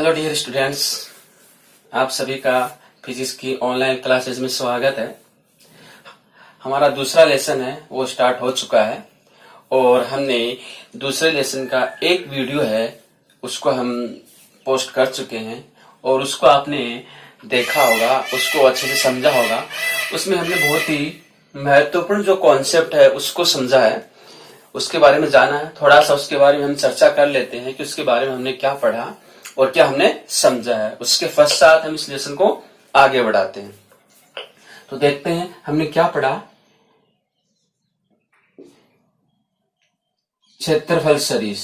Hello dear students, आप सभी का फिजिक्स की ऑनलाइन क्लासेस में स्वागत है। हमारा दूसरा लेसन है वो स्टार्ट हो चुका है और हमने दूसरे लेसन का एक वीडियो है उसको हम पोस्ट कर चुके हैं और उसको आपने देखा होगा, उसको अच्छे से समझा होगा। उसमें हमने बहुत ही महत्वपूर्ण जो कॉन्सेप्ट है उसको समझा है, उसके बारे में जाना है। थोड़ा सा उसके बारे में हम चर्चा कर लेते हैं कि उसके बारे में हमने क्या पढ़ा और क्या हमने समझा है। उसके पश्चात हम इस लेसन को आगे बढ़ाते हैं। तो देखते हैं हमने क्या पढ़ा। क्षेत्रफल सदिश।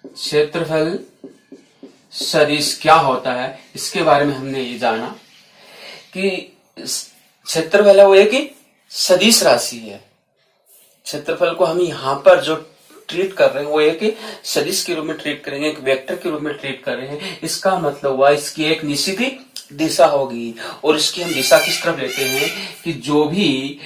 क्षेत्रफल सदिश क्या होता है इसके बारे में हमने ये जाना कि क्षेत्रफल है वो एक सदिश राशि है। क्षेत्रफल को हम यहाँ पर जो ट्रीट कर रहे हैं वो एक सदिश के रूप में ट्रीट करेंगे, एक वेक्टर के रूप में ट्रीट कर रहे हैं। इसका मतलब हुआ इसकी एक निश्चित ही दिशा होगी और इसकी हम दिशा किस तरफ लेते हैं कि जो भी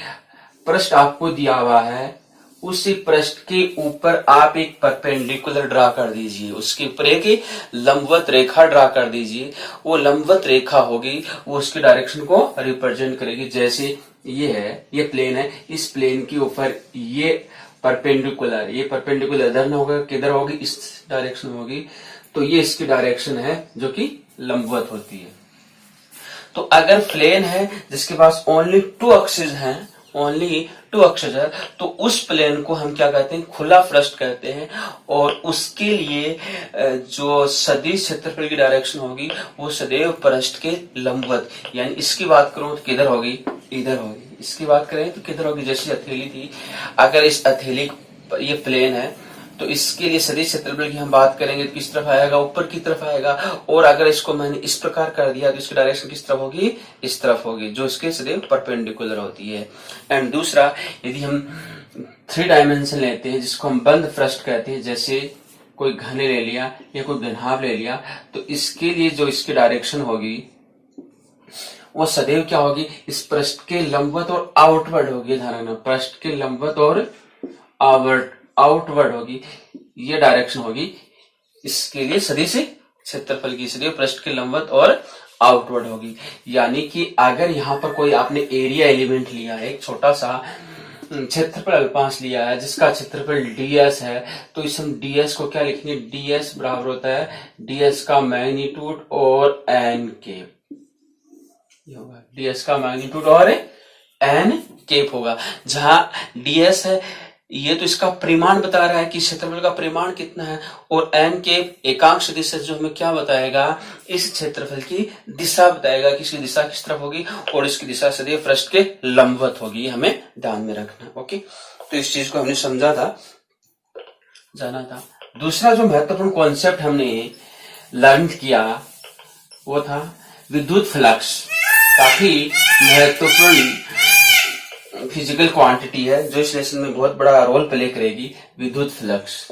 पृष्ठ आपको दिया हुआ है उसी पृष्ठ के ऊपर आप एक परपेंडिकुलर ड्रा कर दीजिए, उसके ऊपर एक लंबवत रेखा ड्रा कर दीजिए। वो लंबवत रेखा होगी, वो उसके डायरेक्शन को रिप्रेजेंट करेगी। जैसे ये है, ये प्लेन है, इस प्लेन के ऊपर ये परपेंडिकुलर इधर न होगा, किधर होगी, इस डायरेक्शन में होगी। तो ये इसकी डायरेक्शन है जो कि लंबवत होती है। तो अगर प्लेन है जिसके पास ओनली टू एक्सिस है, तो उस प्लेन को हम क्या कहते हैं, खुला पृष्ठ कहते हैं। और उसके लिए जो सदिश क्षेत्रफल की डायरेक्शन होगी वो सदैव पृष्ठ के लंबवत, यानी इसकी बात करूं तो किधर होगी, इधर होगी। इसकी बात करें तो किधर होगी, जैसी हथेली थी, अगर इस हथेली ये प्लेन है तो इसके लिए सदिश क्षेत्रफल की हम बात करेंगे तो किस तरफ आएगा, ऊपर की तरफ आएगा। और अगर इसको मैंने इस प्रकार कर दिया तो इसकी डायरेक्शन किस तरफ होगी, इस तरफ होगी, जो इसके सदैव परपेंडिकुलर होती है। एंड दूसरा, यदि हम 3 डायमेंशन लेते हैं जिसको हम बंद पृष्ठ कहते हैं, जैसे कोई घन ले लिया या कोई घनाभ ले लिया, तो इसके लिए जो इसकी डायरेक्शन होगी वो सदैव क्या होगी, इस पृष्ठ के लंबवत और आउटवर्ड होगी। ध्यान रखना, पृष्ठ के लंबवत और आउटवर्ड होगी, ये डायरेक्शन होगी इसके लिए सदिश क्षेत्रफल की, सदैव पृष्ठ के लंबवत और आउटवर्ड होगी। यानी कि अगर यहाँ पर कोई आपने एरिया एलिमेंट लिया है, एक छोटा सा क्षेत्रफल अल्पांश लिया है जिसका क्षेत्रफल ds है, तो इस हम ds को क्या लिखेंगे, ds बराबर होता है ds का मैग्नीट्यूड और n केप होगा, ds का मैग्नीट्यूड और n केप होगा। जहां ds है ये तो इसका परिमाण बता रहा है कि क्षेत्रफल का परिमाण कितना है, और n केप एकांक सदिश जो हमें क्या बताएगा, इस क्षेत्रफल की दिशा बताएगा कि इसकी दिशा किस तरफ होगी, और इसकी दिशा सदैव पृष्ठ के लंबवत होगी। हमें ध्यान में रखना है। ओके, तो इस चीज को हमने समझा था, जाना था। दूसरा जो महत्वपूर्ण कॉन्सेप्ट हमने लर्न किया वो था विद्युत फ्लक्स। काफी महत्वपूर्ण फिजिकल क्वांटिटी है जो इस लेसन में बहुत बड़ा रोल प्ले करेगी, विद्युत फ्लक्स।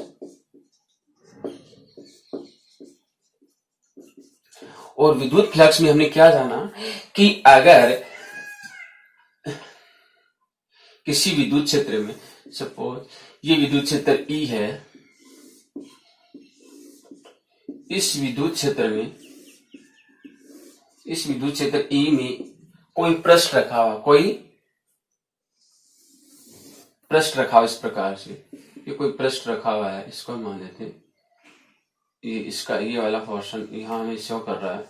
और विद्युत फ्लक्स में हमने क्या जाना कि अगर किसी विद्युत क्षेत्र में, सपोज ये विद्युत क्षेत्र E है, इस विद्युत क्षेत्र E में कोई पृष्ठ रखा हुआ, इस प्रकार से ये कोई पृष्ठ रखा हुआ है, इसको हम मान लेते हैं ये इसका ये वाला पोर्शन यहां हमें शो कर रहा है,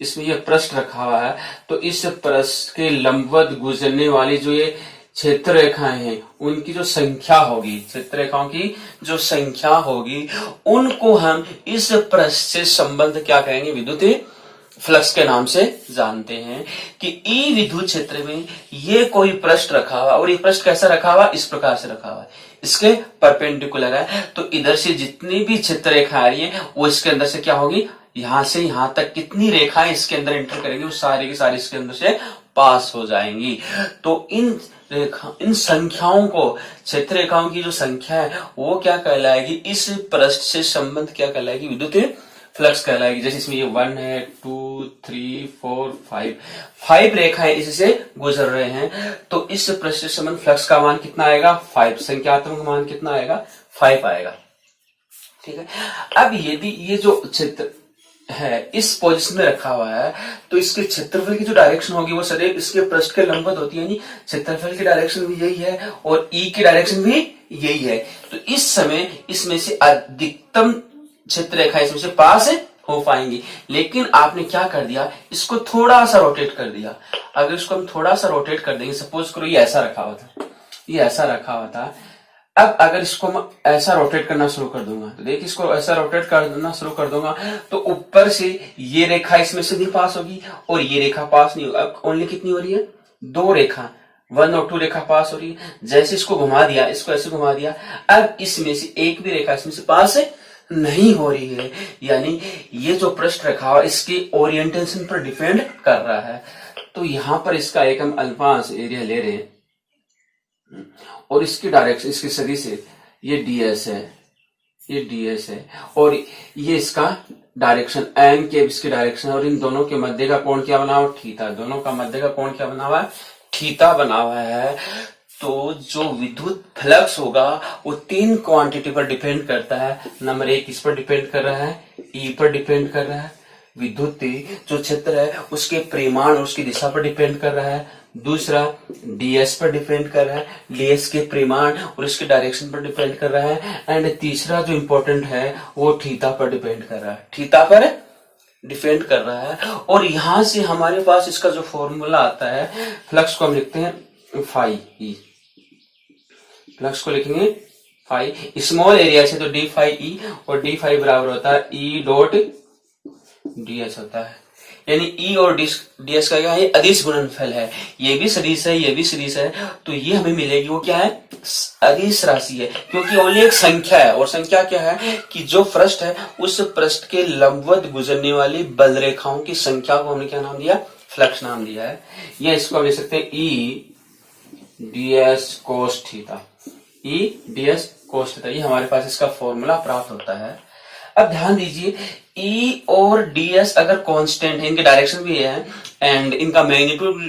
इसमें ये पृष्ठ रखा हुआ है। तो इस पृष्ठ के लंबवत गुजरने वाली जो ये क्षेत्र रेखाएं हैं उनकी जो संख्या होगी, क्षेत्र रेखाओं की जो संख्या होगी, उनको हम इस पृष्ठ से संबंध क्या कहेंगे, विद्युत फ्लक्स के नाम से जानते हैं। कि ई विद्युत क्षेत्र में ये कोई पृष्ठ रखा हुआ, और ये पृष्ठ कैसा रखा हुआ, इस प्रकार से रखा हुआ है, इसके परपेंडिकुलर है। तो इधर से जितनी भी क्षेत्र रेखा आ रही है वो इसके अंदर से क्या होगी, यहां से यहां तक कितनी रेखाएं इसके अंदर एंटर करेंगी वो सारी की सारी इसके अंदर से पास हो जाएंगी। तो इन संख्याओं को, क्षेत्र रेखाओं की जो संख्या है वो क्या कहलाएगी, इस पृष्ठ से संबंध क्या कहलाएगी, विद्युत फ्लक्स कहलाएगी। जैसे इसमें ये 1 है, 2, 3, 4, 5 रेखाएं इससे गुजर रहे हैं, तो इस पृष्ठ से संबंध फ्लक्स का मान कितना आएगा, 5। संख्यात्मक मान कितना आएगा, 5 आएगा। ठीक है। अब यदि ये जो क्षेत्र है इस पोजीशन में रखा हुआ है तो इसके क्षेत्रफल की जो डायरेक्शन होगी वो सदैव इसके पृष्ठ के लंबवत होती है, यानी क्षेत्रफल की डायरेक्शन भी यही है और ई की डायरेक्शन भी यही है। तो इस समय इसमें से अधिकतम क्षेत्र रेखा इसमें से पास हो पाएंगी। लेकिन आपने क्या कर दिया, इसको थोड़ा सा रोटेट कर दिया। अगर इसको हम थोड़ा सा रोटेट कर देंगे, सपोज करो ये ऐसा रखा हुआ था, ये ऐसा रखा हुआ था। अब अगर इसको मैं ऐसा रोटेट करना शुरू कर दूंगा तो देखिए, इसको ऐसा रोटेट करना शुरू कर दूंगा तो ऊपर से ये रेखा इसमें से नहीं पास होगी और ये रेखा पास नहीं होगी। अब ओनली कितनी हो रही है, 2 रेखा, 1 और 2 रेखा पास हो रही है। जैसे इसको घुमा दिया, इसको ऐसे घुमा दिया, अब इसमें से एक भी रेखा इसमें से पास नहीं हो रही है। यानी ये जो पृष्ठ रखा हुआ इसके ओरिएंटेशन पर डिपेंड कर रहा है। तो यहां पर इसका एक हम अल्पांश एरिया ले रहे हैं और इसकी डायरेक्शन, इसकी सदिश है, ये ds है, ये ds है और ये इसका डायरेक्शन एम के इसकी डायरेक्शन, और इन दोनों के मध्य का कोण क्या बना हुआ, थीटा। दोनों का मध्य का कोण क्या बना हुआ है, थीटा बना हुआ है। तो जो विद्युत फ्लक्स होगा वो 3 क्वांटिटी पर डिपेंड करता है। नंबर 1 किस पर डिपेंड कर रहा है, ई पर डिपेंड कर रहा है। विद्युत जो क्षेत्र है उसके परिमाण और उसकी दिशा पर डिपेंड कर रहा है। दूसरा ds पर डिपेंड कर रहा है, ds के परिमाण और इसके डायरेक्शन पर डिपेंड कर रहा है। एंड तीसरा जो इंपॉर्टेंट है वो थीटा पर डिपेंड कर रहा है, थीटा पर डिपेंड कर रहा है। और यहां से हमारे पास इसका जो फॉर्मूला आता है, फ्लक्स को हम लिखते हैं फाई ई, फ्लक्स को लिखेंगे फाई, स्मॉल एरिया से तो डी फाई ई, और डी फाई बराबर होता है ई डॉट ds होता है। यानी ई और ds का क्या है, अदिश गुणनफल है। ये भी सदिश है, ये भी सदिश है, तो ये हमें मिलेगी वो क्या है, अदिश राशि है। क्योंकि ओनली एक संख्या है, और संख्या क्या है कि जो पृष्ठ है उस पृष्ठ के लंबवत गुजरने वाली बल रेखाओं की संख्या को हमने क्या नाम दिया, फ्लक्स नाम दिया है। या इसको हम ले सकते हैं ई ds कोस थीटा, ई ds कोस थीटा। ये हमारे पास इसका फॉर्मूला प्राप्त होता है। अब ध्यान दीजिए, E और ds अगर कांस्टेंट है, इनके डायरेक्शन भी है एंड इनका मैग्नीट्यूड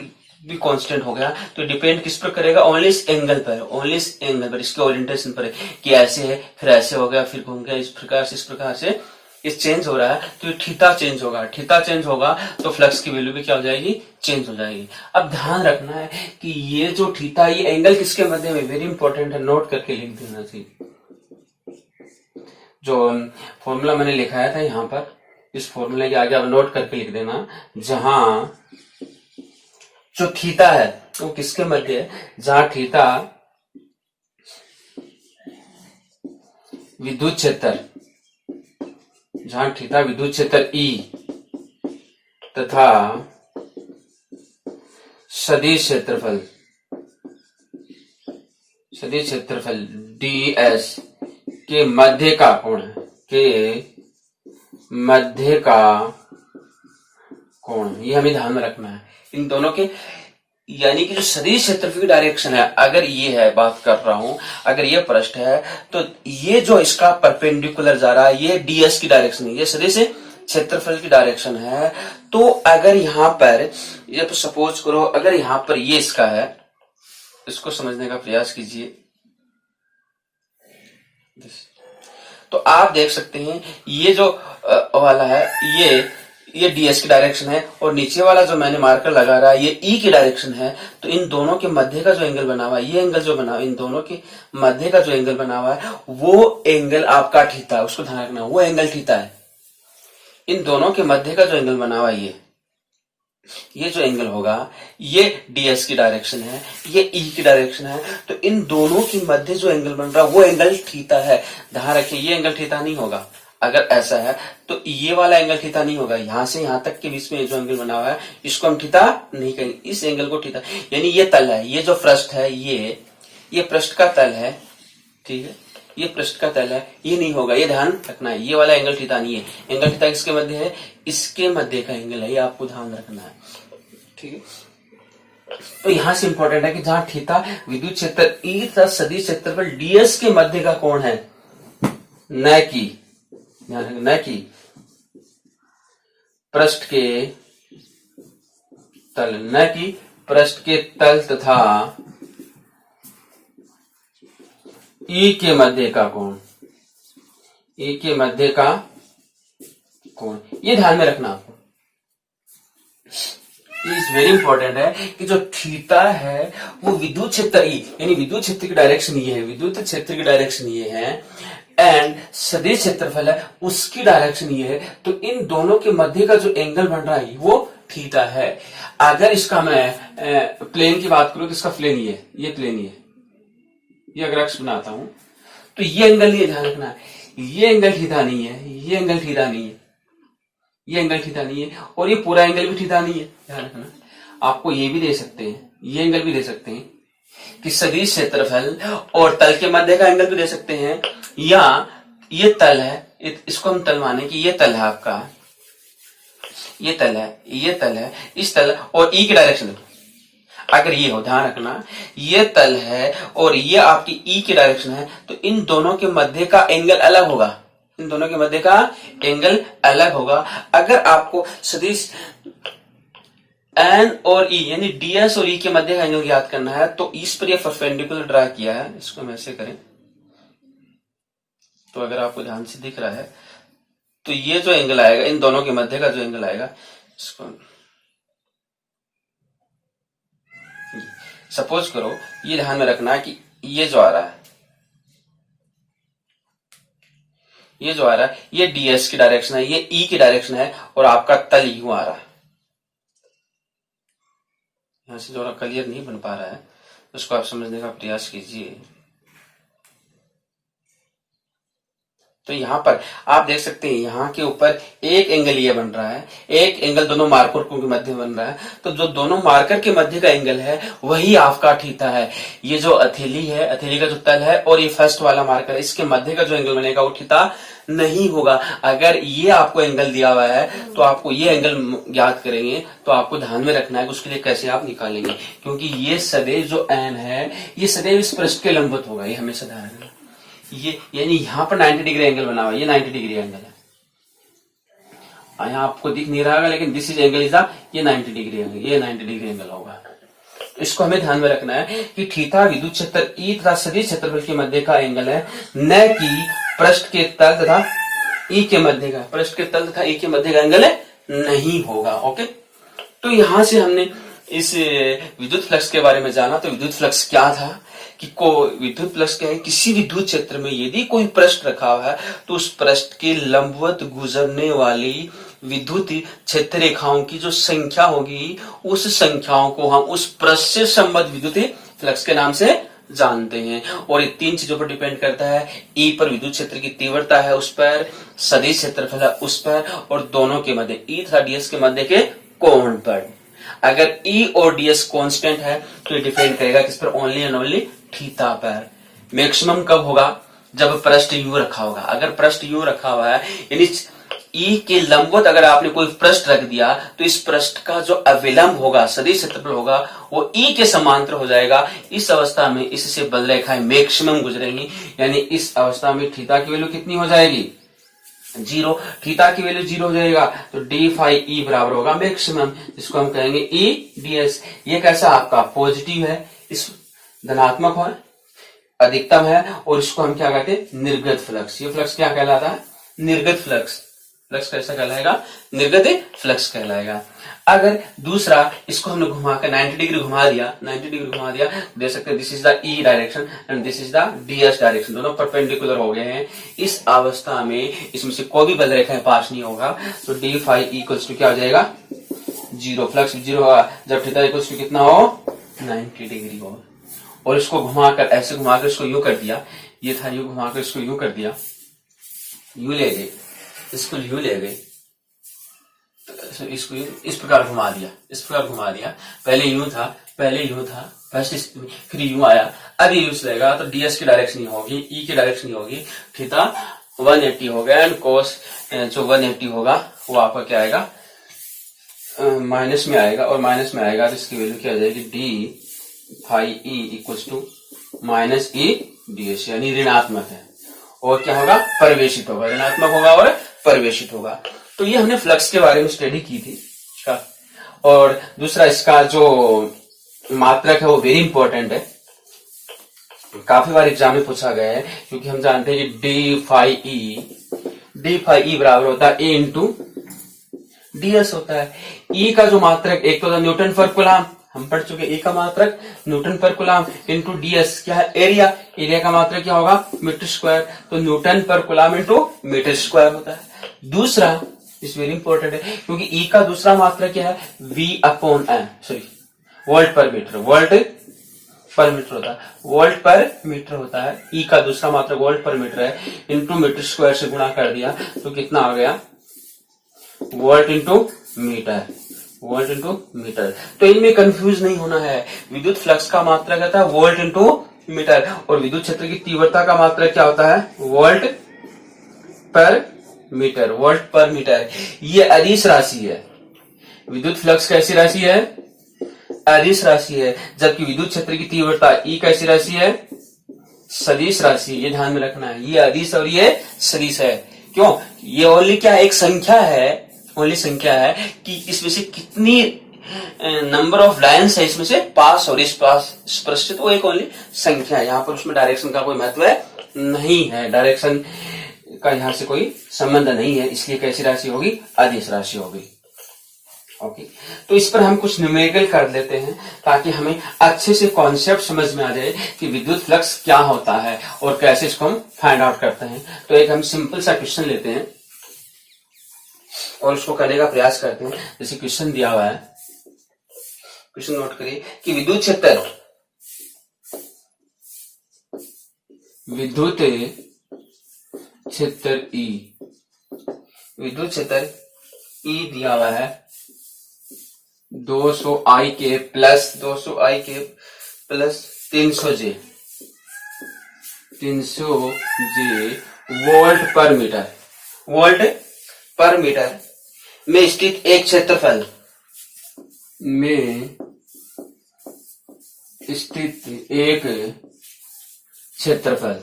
भी कांस्टेंट हो गया, तो डिपेंड किस पर करेगा, ओनली इस एंगल पर, ओनली इस एंगल पर, इसके ओरिएंटेशन पर है कि ऐसे है फिर ऐसे हो गया फिर घूम गया, इस प्रकार से इस चेंज हो रहा है। तो थीटा चेंज होगा, थीटा चेंज होगा तो फ्लक्स की वैल्यू भी क्या हो जाएगी, चेंज हो जाएगी। अब ध्यान रखना है कि ये जो थीटा, ये एंगल किसके मध्य में, वेरी इंपॉर्टेंट है, नोट करके लिख देना चाहिए। जो फॉर्मूला मैंने लिखाया था यहाँ पर, इस फॉर्मूले के आगे आप नोट करके लिख देना, जहां जो थीटा है वो किसके मध्य है, जहां थीटा विद्युत क्षेत्र, जहां थीटा विद्युत क्षेत्र E तथा सदिश क्षेत्रफल ds के मध्य का कोण है, के मध्य का कोण, ये हमें ध्यान में रखना है। इन दोनों के, यानी कि जो सदिश क्षेत्रफल की डायरेक्शन है, अगर ये है, बात कर रहा हूं, अगर ये पृष्ठ है तो ये जो इसका परपेंडिकुलर जा रहा है ये ds की डायरेक्शन है, ये सदिश क्षेत्रफल की डायरेक्शन है। तो अगर यहां पर, ये तो सपोज करो अगर यहां पर ये इसका है, इसको समझने का प्रयास कीजिए। तो आप देख सकते हैं ये जो वाला है ये ds की डायरेक्शन है, और नीचे वाला जो मैंने मार्कर लगा रहा है ये e की डायरेक्शन है। तो इन दोनों के मध्य का जो एंगल बना हुआ है, ये एंगल जो बना हुआ है, इन दोनों के मध्य का जो एंगल बना हुआ है वो एंगल आपका थीटा है, उसको ध्यान रखना, वो एंगल थीटा है। इन दोनों के मध्य का जो एंगल बना हुआ है ये जो एंगल होगा ये ds की डायरेक्शन है, ये e की डायरेक्शन है। तो इन दोनों के मध्य जो एंगल बन रहा है वो एंगल थीटा है। ध्यान रखिए, ये एंगल थीटा नहीं होगा। अगर ऐसा है तो ये वाला एंगल थीटा नहीं होगा। यहां से यहां तक के बीच में जो एंगल बना हुआ है इसको हम थीटा नहीं कहेंगे, इस एंगल को थीटा, यानी ये तल है, ये जो पृष्ठ है ये पृष्ठ का तल है, ठीक है, ये पृष्ठ का तल है, ये नहीं होगा, ये ध्यान रखना है। ये वाला एंगल थीटा नहीं है, एंगल थीटा किसके मध्य है, इसके मध्य का एंगल है, ये आपको ध्यान रखना है, ठीक है। तो यहां से इंपॉर्टेंट है कि जहां थीटा विद्युत क्षेत्र E तथा सदिश क्षेत्रफल ds के मध्य का कोण है, न कि पृष्ठ के तल, न कि पृष्ठ के तल तथा E के मध्य का कोण, ए के मध्य का कोण, ये ध्यान में रखना आपको, इज वेरी इंपॉर्टेंट है कि जो थीटा है वो विद्युत क्षेत्र ई, यानी विद्युत क्षेत्र की डायरेक्शन ये है, विद्युत क्षेत्र की डायरेक्शन ये है, एंड सदिश क्षेत्रफल है उसकी डायरेक्शन ये है, तो इन दोनों के मध्य का जो एंगल बन रहा है वो थीटा है। अगर इसका मैं प्लेन की बात करूं तो इसका प्लेन ये प्लेन ये अगर अक्ष बनाता हूं तो ये एंगल नहीं है, ध्यान रखना, ये एंगल थीटा नहीं है, ये एंगल थीटा नहीं है, ये एंगल थीटा नहीं है, और ये पूरा एंगल भी थीटा नहीं है, ध्यान रखना। आपको ये भी दे सकते हैं, ये एंगल भी दे सकते हैं कि सदिश क्षेत्रफल और तल के मध्य का एंगल भी दे सकते हैं, या ये तल है, इसको हम तल माने कि ये तल है आपका, ये तल है, ये तल है, इस तल और ई की डायरेक्शन अगर ये हो, ध्यान रखना, ये तल है और ये आपकी ई की डायरेक्शन है, तो इन दोनों के मध्य का एंगल अलग होगा, इन दोनों के मध्य का एंगल अलग होगा। अगर आपको सदिश एन और ई यानी डीएस और ई के मध्य का एंगल ज्ञात करना है, तो इस पर ये परपेंडिकुलर ड्रा किया है, इसको हम ऐसे करें तो अगर आपको ध्यान से दिख रहा है तो ये जो एंगल आएगा, इन दोनों के मध्य का जो एंगल आएगा, इसको सपोज करो, ये ध्यान में रखना है कि ये जो आ रहा है, ये जो आ रहा है ये डीएस की डायरेक्शन है, ये ई की डायरेक्शन है, और आपका तल यूं आ रहा है, यहां से जो क्लियर नहीं बन पा रहा है उसको आप समझने का प्रयास कीजिए। तो यहां पर आप देख सकते हैं, यहां के ऊपर एक एंगल ये बन रहा है, एक एंगल दोनों मार्कर के मध्य बन रहा है, तो जो दोनों मार्कर के मध्य का एंगल है वही आपका थीटा है। ये जो हथेली है, हथेली का जो तल है, और ये फर्स्ट वाला मार्कर है, इसके मध्य का जो एंगल बनेगा वो थीटा नहीं होगा। अगर ये आपको एंगल दिया हुआ है तो आपको ये एंगल ज्ञात करेंगे, तो आपको ध्यान में रखना है कि उसके लिए कैसे आप निकालेंगे, क्योंकि ये सदैव जो एन है ये सदैव इस पृष्ठ के लंबवत होगा, ये हमेशा ध्यान रखना। ये यानी यहां पर 90 डिग्री एंगल बना हुआ है, ये 90 डिग्री एंगल है, यहाँ आपको दिख नहीं रहा, लेकिन दिस इज एंगल इज ये 90 डिग्री एंगल, ये 90 डिग्री एंगल होगा। तो इसको हमें ध्यान में रखना है कि थीटा विद्युत क्षेत्र ई तथा सदिश क्षेत्रफल के मध्य का एंगल है, न कि पृष्ठ के तल तथा ई के मध्य का, पृष्ठ के तल तथा ई के मध्य का एंगल नहीं होगा। ओके, तो यहां से हमने इस विद्युत फ्लक्स के बारे में जाना। तो विद्युत फ्लक्स क्या था कि विद्युत फ्लक्स क्या है, किसी विद्युत क्षेत्र में यदि कोई पृष्ठ रखा हुआ है तो उस पृष्ठ के लंबवत गुजरने वाली विद्युत क्षेत्र रेखाओं की जो संख्या होगी, उस संख्याओं को हम उस पृष्ठ से संबद्ध विद्युत फ्लक्स के नाम से जानते हैं। और ये तीन चीजों पर डिपेंड करता है, ई पर विद्युत क्षेत्र की तीव्रता है, उस पर सदिश क्षेत्रफल है उस पर, और दोनों के मध्य ई तथा डीएस के मध्य के कोण पर। अगर ई और डीएस कांस्टेंट है तो ये डिपेंड करेगा किस पर, ओनली एंड ओनली थीटा पर। मैक्सिमम कब होगा, जब पृष्ठ यू रखा होगा। अगर पृष्ठ यू रखा हुआ है यानी ई के लंबवत अगर आपने कोई पृष्ठ रख दिया तो इस पृष्ठ का जो अविलंब होगा, सदिश क्षेत्रफल होगा, वो ई के समांतर हो जाएगा। इस अवस्था में इससे बल रेखाएं मैक्सिमम गुजरेंगी, यानी इस अवस्था में थीटा की वैल्यू कितनी हो जाएगी, 0। थीटा की वैल्यू 0 हो जाएगा तो डी फाई ई बराबर होगा मैक्सिमम, जिसको हम कहेंगे ई डीएस। ये कैसा आपका पॉजिटिव है, इस धनात्मक है, अधिकतम है, और इसको हम क्या कहते हैं, निर्गत फ्लक्स। ये फ्लक्स क्या कहलाता है, निर्गत फ्लक्स। फ्लक्स कैसा कहलाएगा, निर्गत फ्लक्स कहलाएगा। अगर दूसरा इसको हमने घुमाकर 90 डिग्री घुमा दिया, 90 डिग्री घुमा दिया, देख सकते हैं this is the E direction and this is the DS direction, दोनों परपेंडिकुलर हो गए हैं। इस अवस्था में इसमें से कोई भी बल रेखा पास नहीं होगा, तो डी फाई इक्वल्स टू क्या हो जाएगा, 0। फ्लक्स 0 होगा जब थीटा इक्वल्स टू कितना हो, 90 डिग्री हो। और इसको घुमाकर ऐसे घुमाकर इसको यूं कर दिया, ये था यूं घुमाकर इसको यूं कर दिया, यूं ले गए, इसको यूं ले गए, इसको इस प्रकार घुमा दिया, इस प्रकार घुमा दिया। पहले यूं था फर्स्ट, फिर यूं आया, अब ये यूं रहेगा तो डीएस की डायरेक्शन ही होगी, ई की डायरेक्शन ही होगी, थीटा 180 हो गया, एंड कोस जो 180 होगा वो आपका क्या आएगा, माइनस में आएगा, और माइनस में आएगा तो इसकी वैल्यू क्या आ जाएगी, D phi E equals to minus E DS, यानी ऋणात्मक है, और क्या होगा, परिवेशित होगा, ऋणात्मक होगा और परिवेशित होगा। तो ये हमने फ्लक्स के बारे में स्टडी की थी। और दूसरा इसका जो मात्रक है वो वेरी इंपॉर्टेंट है, काफी बार एग्जाम में पूछा गया है, क्योंकि हम जानते हैं कि डी फाई ई बराबर होता है ए इंटू ds होता है। E का जो मात्रक, एक तो न्यूटन पर कूलम हम पढ़ चुके, E का मात्रक न्यूटन पर कूलम इंटू ds क्या है, एरिया का मात्रक क्या होगा, मीटर स्क्वायर, तो न्यूटन पर कूलम इंटू मीटर स्क्वायर होता है। दूसरा इस वेरी इंपॉर्टेंट है, क्योंकि E का दूसरा मात्रक क्या है, V upon M, sorry volt per metre होता है, वोल्ट पर मीटर होता है। E का दूसरा मात्रक वोल्ट पर मीटर है, इंटू मीटर स्क्वायर से गुणा कर दिया तो कितना आ गया, वोल्ट इंटू मीटर। तो इनमें कंफ्यूज नहीं होना है। विद्युत फ्लक्स का मात्रक आता है वोल्ट इंटू मीटर, और विद्युत क्षेत्र की तीव्रता का मात्रक क्या होता है, वोल्ट पर मीटर। ये अदिश राशि है। विद्युत फ्लक्स कैसी राशि है, अदिश राशि है, जबकि विद्युत क्षेत्र की तीव्रता ई कैसी राशि है, सदिश राशि। ये ध्यान में रखना है, ये अदिश और ये सदिश है। क्यों, ये ओनली क्या एक संख्या है, कि इसमें से कितनी नंबर ऑफ लाइन्स है इसमें से पास और इस पास स्पृशित, वो एक ओनली संख्या है। यहाँ पर उसमें डायरेक्शन का कोई महत्व नहीं है, डायरेक्शन का यहाँ से कोई संबंध नहीं है, इसलिए कैसी राशि होगी, अदिश राशि होगी। ओके, तो इस पर हम कुछ न्यूमेरिकल कर लेते हैं ताकि हमें अच्छे से कॉन्सेप्ट समझ में आ जाए कि विद्युत फ्लक्स क्या होता है और कैसे इसको हम फाइंड आउट करते हैं। तो एक हम सिंपल सा क्वेश्चन लेते हैं और उसको करने का प्रयास करते हैं। जैसे क्वेश्चन दिया हुआ है, क्वेश्चन नोट करिए कि विद्युत क्षेत्र ई दिया हुआ है 200 I के plus 300 J volt per metre में स्थित एक क्षेत्रफल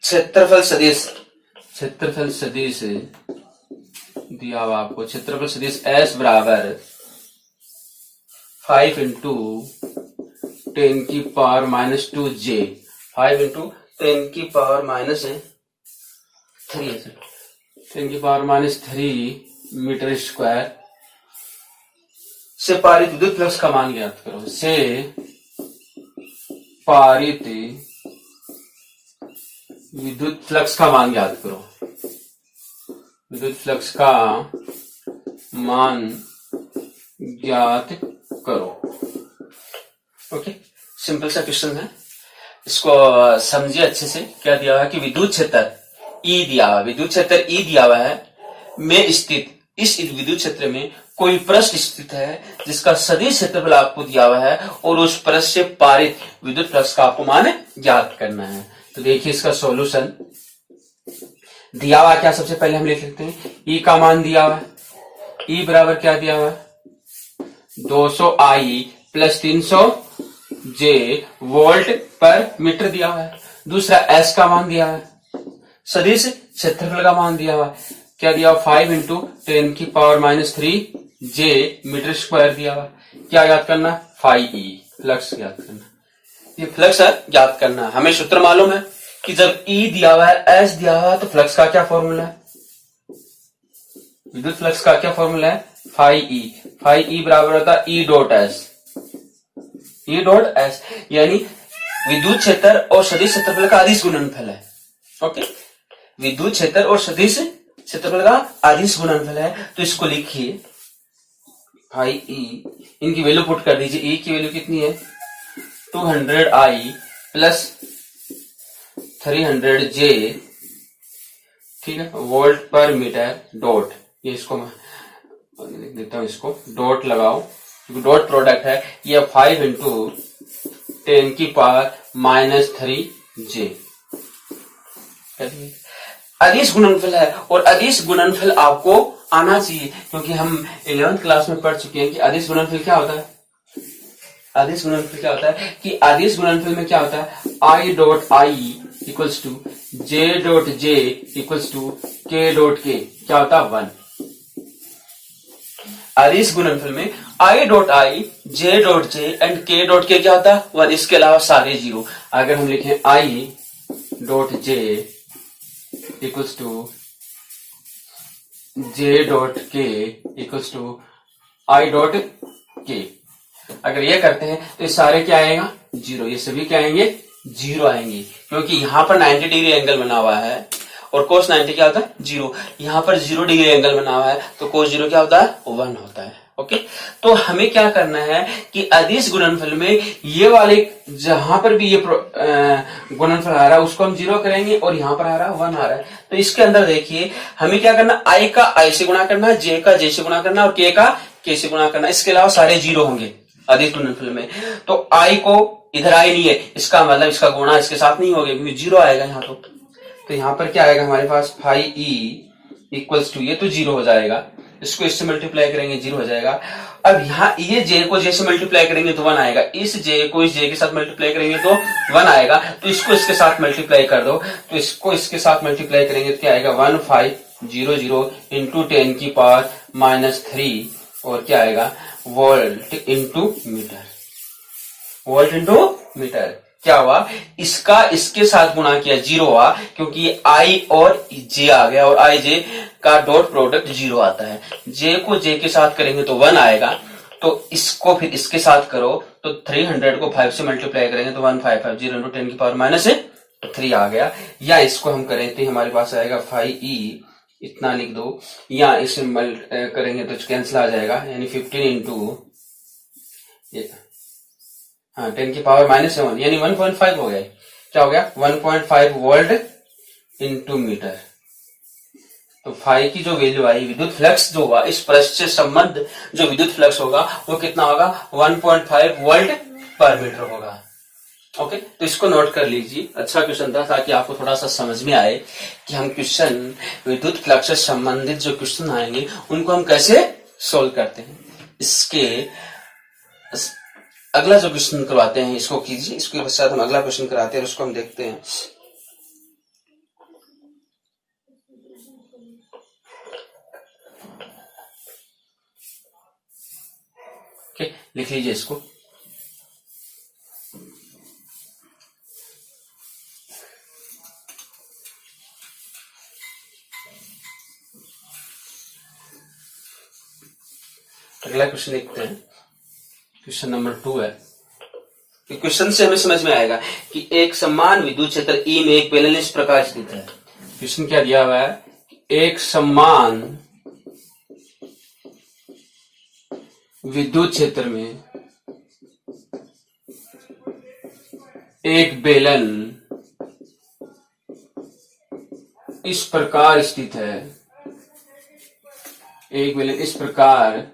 क्षेत्रफल सदिश दिया हुआ आपको। क्षेत्रफल सदिश S बराबर 5 इंटू 10 की पावर माइनस 2J, 5 इंटू 10 की पावर माइनस 3, 10 की पावर माइनस 3 मीटर स्क्वायर से पारित विद्युत फ्लक्स का मान ज्ञात करो। से पारित विद्युत फ्लक्स का मान ज्ञात करो। विद्युत फ्लक्स का मान ज्ञात करो। ओके, सिंपल सा क्वेश्चन है, इसको समझिए अच्छे से। क्या दिया हुआ है कि विद्युत क्षेत्र ई दिया हुआ है में स्थित, इस विद्युत क्षेत्र में कोई पृष्ठ स्थित है जिसका सदिश क्षेत्रफल आपको दिया हुआ है और उस पृष्ठ से पारित विद्युत फ्लक्स का आपको मान ज्ञात करना है। तो देखिए इसका सॉल्यूशन दिया हुआ क्या, सबसे पहले हम लिख लेते हैं। ई का मान दिया हुआ है, ई बराबर क्या दिया हुआ है, 200 I plus 300 J volt per metre दिया हुआ है। दूसरा S का मान दिया है, सदिश क्षेत्रफल का मान दिया हुआ है, क्या दिया हुआ, 5 इंटू 10 की power minus 3 J metre square दिया हुआ। क्या याद करना, फाई ई, फ्लक्स याद करना, ये फ्लक्स ज्ञात करना। हमें सूत्र मालूम है कि जब E दिया हुआ है, S दिया हुआ है, तो फ्लक्स का क्या फॉर्मूला है, विद्युत फ्लक्स का क्या फॉर्मूला है, फाई ई बराबर होता है E डॉट एस, यानी विद्युत क्षेत्र और सदिश क्षेत्रफल का अदिश गुणनफल है। ओके, विद्युत क्षेत्र और सदिश क्षेत्रफल का अदिश गुणनफल है। तो इसको लिखिए फाई ई, इनकी वैल्यू पुट कर दीजिए। E की वैल्यू कितनी है, 200 I प्लस 300 J, ठीक है, वोल्ट पर मीटर डॉट, ये इसको मैं लिख देता हूं, इसको डॉट लगाओ क्योंकि डॉट प्रोडक्ट है। ये 5 इंटू 10 की पावर माइनस 3J अदिश गुणनफल है। और अदिश गुणनफल आपको आना चाहिए क्योंकि हम 11th क्लास में पढ़ चुके हैं कि अदिश गुणनफल क्या होता है। अदिश गुणनफल क्या होता है कि अदिश गुणनफल में क्या होता है, I dot I equals to J dot J equals to K dot K, क्या होता है 1। अदिश गुणनफल में i dot I, j dot J and k dot K क्या होता है 1, इसके अलावा सारे जीरो। अगर हम लिखें i dot J equals to j dot K equals to i dot K, अगर ये करते हैं तो ये सारे क्या आएगा जीरो, ये सभी क्या आएंगे जीरो आएंगे, क्योंकि यहाँ पर 90 डिग्री एंगल बना हुआ है और कोस 90 क्या होता है जीरो, यहाँ पर 0 डिग्री एंगल बना हुआ है तो कोस 0 क्या होता है 1 होता है। ओके, तो हमें क्या करना है कि अदिश गुणनफल में ये वाले जहां पर भी ये गुणनफल आ रहा है उसको हम 0 करेंगे और यहाँ पर आ रहा है 1 आ रहा है, तो इसके अंदर देखिए हमें क्या करना, i का i से गुणा करना, j का j से गुणा करना और k का k से गुणा करना, इसके अलावा सारे जीरो होंगे अदिश गुणनफल में। तो i को इधर आई नहीं है, इसका मतलब इसका गुणा इसके साथ नहीं होगा क्योंकि जीरो आएगा यहाँ तो यहाँ पर क्या आएगा हमारे पास 5e इक्वल्स टू, ये तो जीरो हो जाएगा, इसको इससे मल्टीप्लाई करेंगे जीरो हो जाएगा। अब यहाँ ये j को j से मल्टीप्लाई करेंगे तो 1 आएगा, इस j को इस j के साथ मल्टीप्लाई करेंगे तो 1 आएगा, तो इसको इसके साथ मल्टीप्लाई कर दो, तो इसको इसके साथ मल्टीप्लाई करेंगे तो क्या आएगा 1500 इंटू 10 की पावर -3 और क्या आएगा volt into metre, volt into metre. क्या हुआ, इसका इसके साथ गुणा किया जीरो हुआ क्योंकि i और j आ गया और i j का डॉट प्रोडक्ट जीरो आता है, j को j के साथ करेंगे तो 1 आएगा, तो इसको फिर इसके साथ करो तो 300 को 5 से मल्टीप्लाई करेंगे तो 1550 इंटू 10 की पावर -3 आ गया, या इसको हम करें तो हमारे पास आएगा 5e इतना लिख दो, या इसे करेंगे तो कैंसिल आ जाएगा, यानी 15 इंटू 10 की पावर -7 यानी 1.5 हो गया, क्या हो गया 1.5 वोल्ट इंटू मीटर। तो फाई की जो वैल्यू आई, विद्युत फ्लक्स जो हुआ, इस पृष्ठ से संबंध जो विद्युत फ्लक्स होगा वो कितना होगा 1.5 वोल्ट पर मीटर होगा। ओके, तो इसको नोट कर लीजिए, अच्छा क्वेश्चन था ताकि आपको थोड़ा सा समझ में आए कि हम क्वेश्चन विद्युत फ्लक्स से संबंधित जो क्वेश्चन आएंगे उनको हम कैसे सोल्व करते हैं। इसके अगला जो क्वेश्चन करवाते हैं इसको कीजिए, इसके पश्चात हम अगला क्वेश्चन कराते हैं उसको हम देखते हैं। ओके, लिख लीजिए इसको। अगला क्वेश्चन देखते हैं, क्वेश्चन नंबर 2 है। क्वेश्चन से हमें समझ में आएगा कि एक समान विद्युत क्षेत्र E में एक बेलन इस प्रकार स्थित है। क्वेश्चन क्या दिया हुआ है, एक समान विद्युत क्षेत्र में एक बेलन इस प्रकार स्थित है, एक बेलन इस प्रकार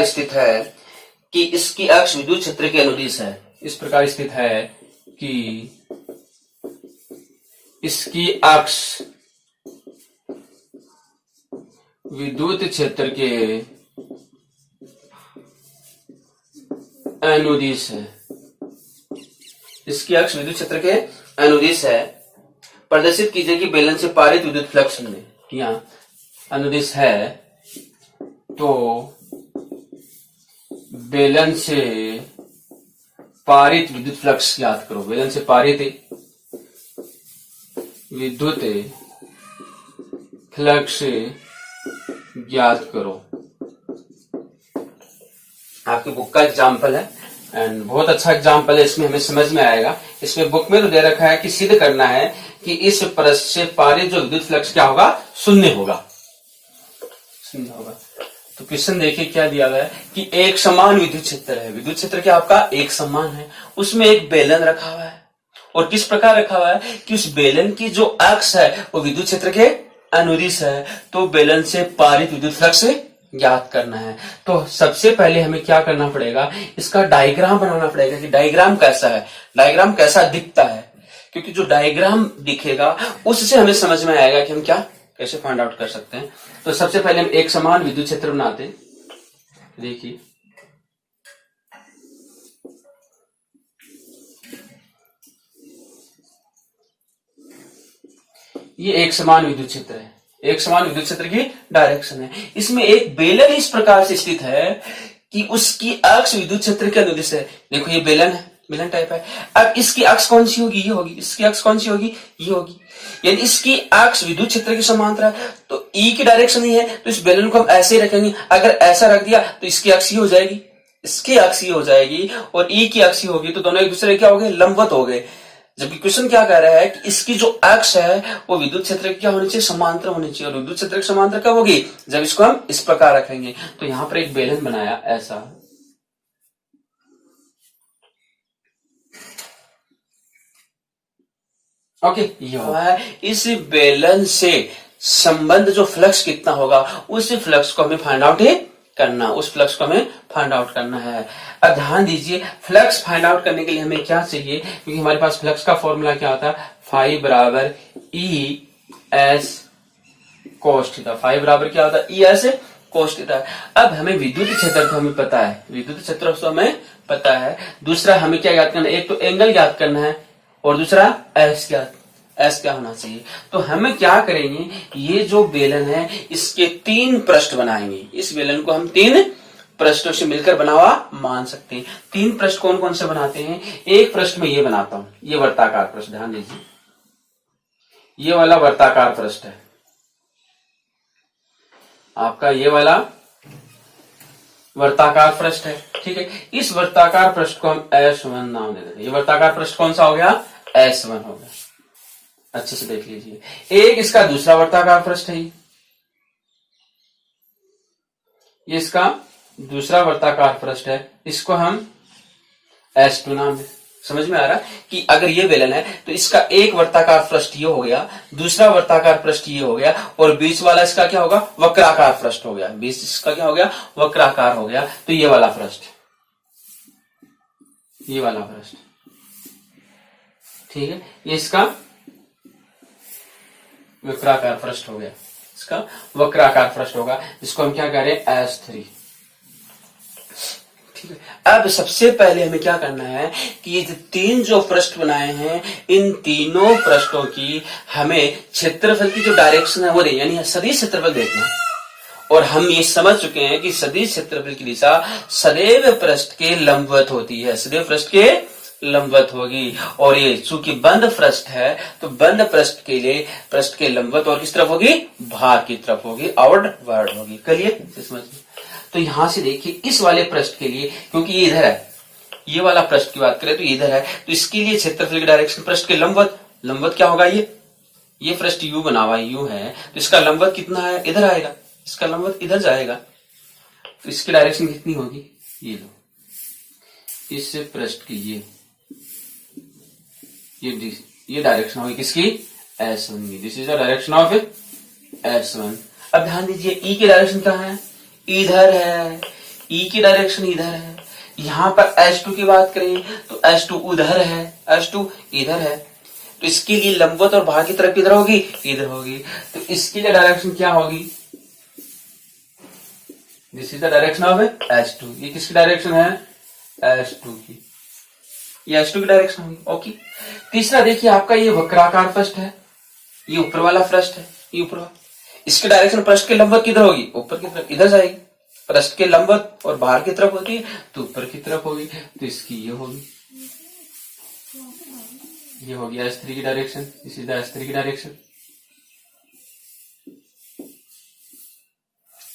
स्थित है कि इसकी अक्ष विद्युत क्षेत्र के अनुदिश है। इस प्रकार स्थित है कि इसकी अक्ष विद्युत क्षेत्र के अनुदिश है। इसकी अक्ष विद्युत क्षेत्र के अनुदिश है। प्रदर्शित कीजिए कि बेलन से पारित विद्युत फ्लक्स में, यहाँ अनुदिश है तो बेलन से पारित विद्युत फ्लक्स याद करो। बेलन से पारित विद्युत फ्लक्स ज्ञात करो। आपकी बुक का एग्जाम्पल है एंड बहुत अच्छा एग्जाम्पल है, इसमें हमें समझ में आएगा। इसमें बुक में तो दे रखा है कि सिद्ध करना है कि इस पृष्ठ से पारित जो विद्युत फ्लक्स क्या होगा, शून्य होगा, शून्य होगा। तो क्वेश्चन देखिए क्या दिया गया है कि एक समान विद्युत क्षेत्र है। विद्युत क्षेत्र क्या आपका एक समान है, उसमें एक बेलन रखा हुआ है और किस प्रकार रखा हुआ है कि उस बेलन की जो अक्ष है वो विद्युत क्षेत्र के अनुदिश है, तो बेलन से पारित विद्युत फ्लक्स ज्ञात करना है। तो सबसे पहले हमें क्या करना पड़ेगा, इसका डायग्राम बनाना पड़ेगा कि डायग्राम कैसा है, डायग्राम कैसा दिखता है, क्योंकि जो डायग्राम दिखेगा उससे हमें समझ में आएगा कि हम क्या कैसे फाइंड आउट कर सकते हैं। तो सबसे पहले हम एक समान विद्युत क्षेत्र बनाते हैं। देखिए ये एक समान विद्युत क्षेत्र है, एक समान विद्युत क्षेत्र की डायरेक्शन है। इसमें एक बेलन इस प्रकार से स्थित है कि उसकी अक्ष विद्युत क्षेत्र के अनुदिश है। देखो ये बेलन है, बेलन टाइप है। अब इसकी अक्ष कौन सी होगी? ये होगी। इसकी अक्ष कौन सी होगी? ये होगी। यानी इसकी अक्ष विद्युत क्षेत्र के समांतर है, तो ई की डायरेक्शन ही है, तो इस बेलन को हम ऐसे ही रखेंगे। अगर ऐसा रख दिया तो इसकी अक्ष ही हो जाएगी, इसकी अक्ष ही हो जाएगी और ई की अक्ष ही होगी, तो दोनों एक दूसरे क्या हो गए? लंबवत हो गए। जबकि क्वेश्चन क्या कह रहा है कि इसकी जो अक्ष है वो विद्युत क्षेत्र की क्या होनी चाहिए? समांतर होनी चाहिए। और विद्युत क्षेत्र की समांतर कब होगी? जब इसको हम इस प्रकार रखेंगे। तो यहां पर एक बेलन बनाया ऐसा, ओके। ये हुआ है। इस बेलन से संबंध जो फ्लक्स कितना होगा उस फ्लक्स को हमें फाइंड आउट करना, उस फ्लक्स को हमें फाइंड आउट करना है। अब ध्यान दीजिए, फ्लक्स फाइंड आउट करने के लिए हमें क्या चाहिए? क्योंकि हमारे पास फ्लक्स का फॉर्मूला क्या होता है? फाई बराबर E S cos theta. Phi बराबर क्या होता है? E S cos theta. अब हमें विद्युत क्षेत्र तो हमें पता है, विद्युत क्षेत्र तो हमें पता है। दूसरा हमें क्या ज्ञात करना है? एक तो एंगल ज्ञात करना है और दूसरा एस क्या होना चाहिए। तो हमें क्या करेंगे? ये जो बेलन है इसके 3 पृष्ठ बनाएंगे। इस बेलन को हम 3 पृष्ठों से मिलकर बना हुआ मान सकते हैं। 3 पृष्ठ कौन कौन से बनाते हैं? एक पृष्ठ में ये बनाता हूं, ये वर्ताकार पृष्ठ, ध्यान दीजिए, ये वाला वर्ताकार पृष्ठ है आपका, ये वाला वर्ताकार पृष्ठ है, ठीक है। इस वर्ताकार पृष्ठ को हम S1 नाम दे देते हैं। ये वर्ताकार पृष्ठ कौन सा हो गया? S1 हो गया। अच्छे से देख लीजिए। एक इसका दूसरा वर्ताकार पृष्ठ है, ये इसका दूसरा वर्ताकार पृष्ठ है, इसको हम S2 नाम दें। समझ में आ रहा कि अगर ये बेलन है तो इसका एक वर्ताकार पृष्ठ ये हो गया, दूसरा वर्ताकार पृष्ठ ये हो गया और बीच वाला इसका क्या होगा? वक्राकार पृष्ठ हो गया। बीच इसका क्या हो गया? वक्राकार हो गया। तो ये वाला पृष्ठ, ये वाला पृष्ठ, ठीक है, ये इसका वक्राकार पृष्ठ हो गया, इसका वक्राकार पृष्ठ होगा, जिसको हम क्या कह रहे हैं? S3, ठीक है। अब सबसे पहले हमें क्या करना है कि ये 3 जो पृष्ठ बनाए हैं इन तीनों पृष्ठों की हमें क्षेत्रफल की जो डायरेक्शन है वो दे, यानी सदिश क्षेत्रफल देखना है। और हम ये समझ चुके हैं कि सदिश क्षेत्रफल की दिशा सदैव पृष्ठ के लंबवत होती है, सदैव पृष्ठ के लंबवत होगी। और ये चूंकि बंद पृष्ठ है तो बंद पृष्ठ के लिए पृष्ठ के लंबवत और किस तरफ होगी? बाहर की तरफ होगी, आउटवर्ड होगी। क्लियर? समझ में? तो यहां से देखिए, इस वाले पृष्ठ के लिए, क्योंकि ये इधर है, ये वाला पृष्ठ की बात करें तो इधर है, तो इसके लिए क्षेत्रफल की डायरेक्शन पृष्ठ के लंबवत, लंबवत क्या होगा? ये पृष्ठ यू बना हुआ यू है, तो इसका लंबवत कितना है? इधर आएगा, इसका लंबवत इधर जाएगा, तो इसकी डायरेक्शन कितनी होगी? ये लो, इस पृष्ठ की ये डायरेक्शन होगी किसकी? S1 की। This is the direction of S1। अब ध्यान दीजिए, ई की डायरेक्शन कहाँ है? इधर है, ई की डायरेक्शन इधर है। यहां पर S2 की बात करें तो S2 उधर है, S2 इधर है, तो इसके लिए लंबवत और बाहर की तरफ किधर होगी? इधर होगी। तो इसके लिए डायरेक्शन क्या होगी? This is the direction of S2। ये किसकी डायरेक्शन है? S2 की, ये S2 की डायरेक्शन होगी। ओके। तीसरा देखिए, आपका ये वक्राकार पृष्ठ है, ये ऊपर वाला पृष्ठ है, ये ऊपर वाला, इसकी डायरेक्शन पृष्ठ के लंबवत किधर होगी? ऊपर की तरफ, इधर जाएगी। पृष्ठ के लंबवत और बाहर की तरफ होती है तो ऊपर की तरफ होगी, तो इसकी ये होगी, ये होगी S3 की direction. This is the S3 की डायरेक्शन।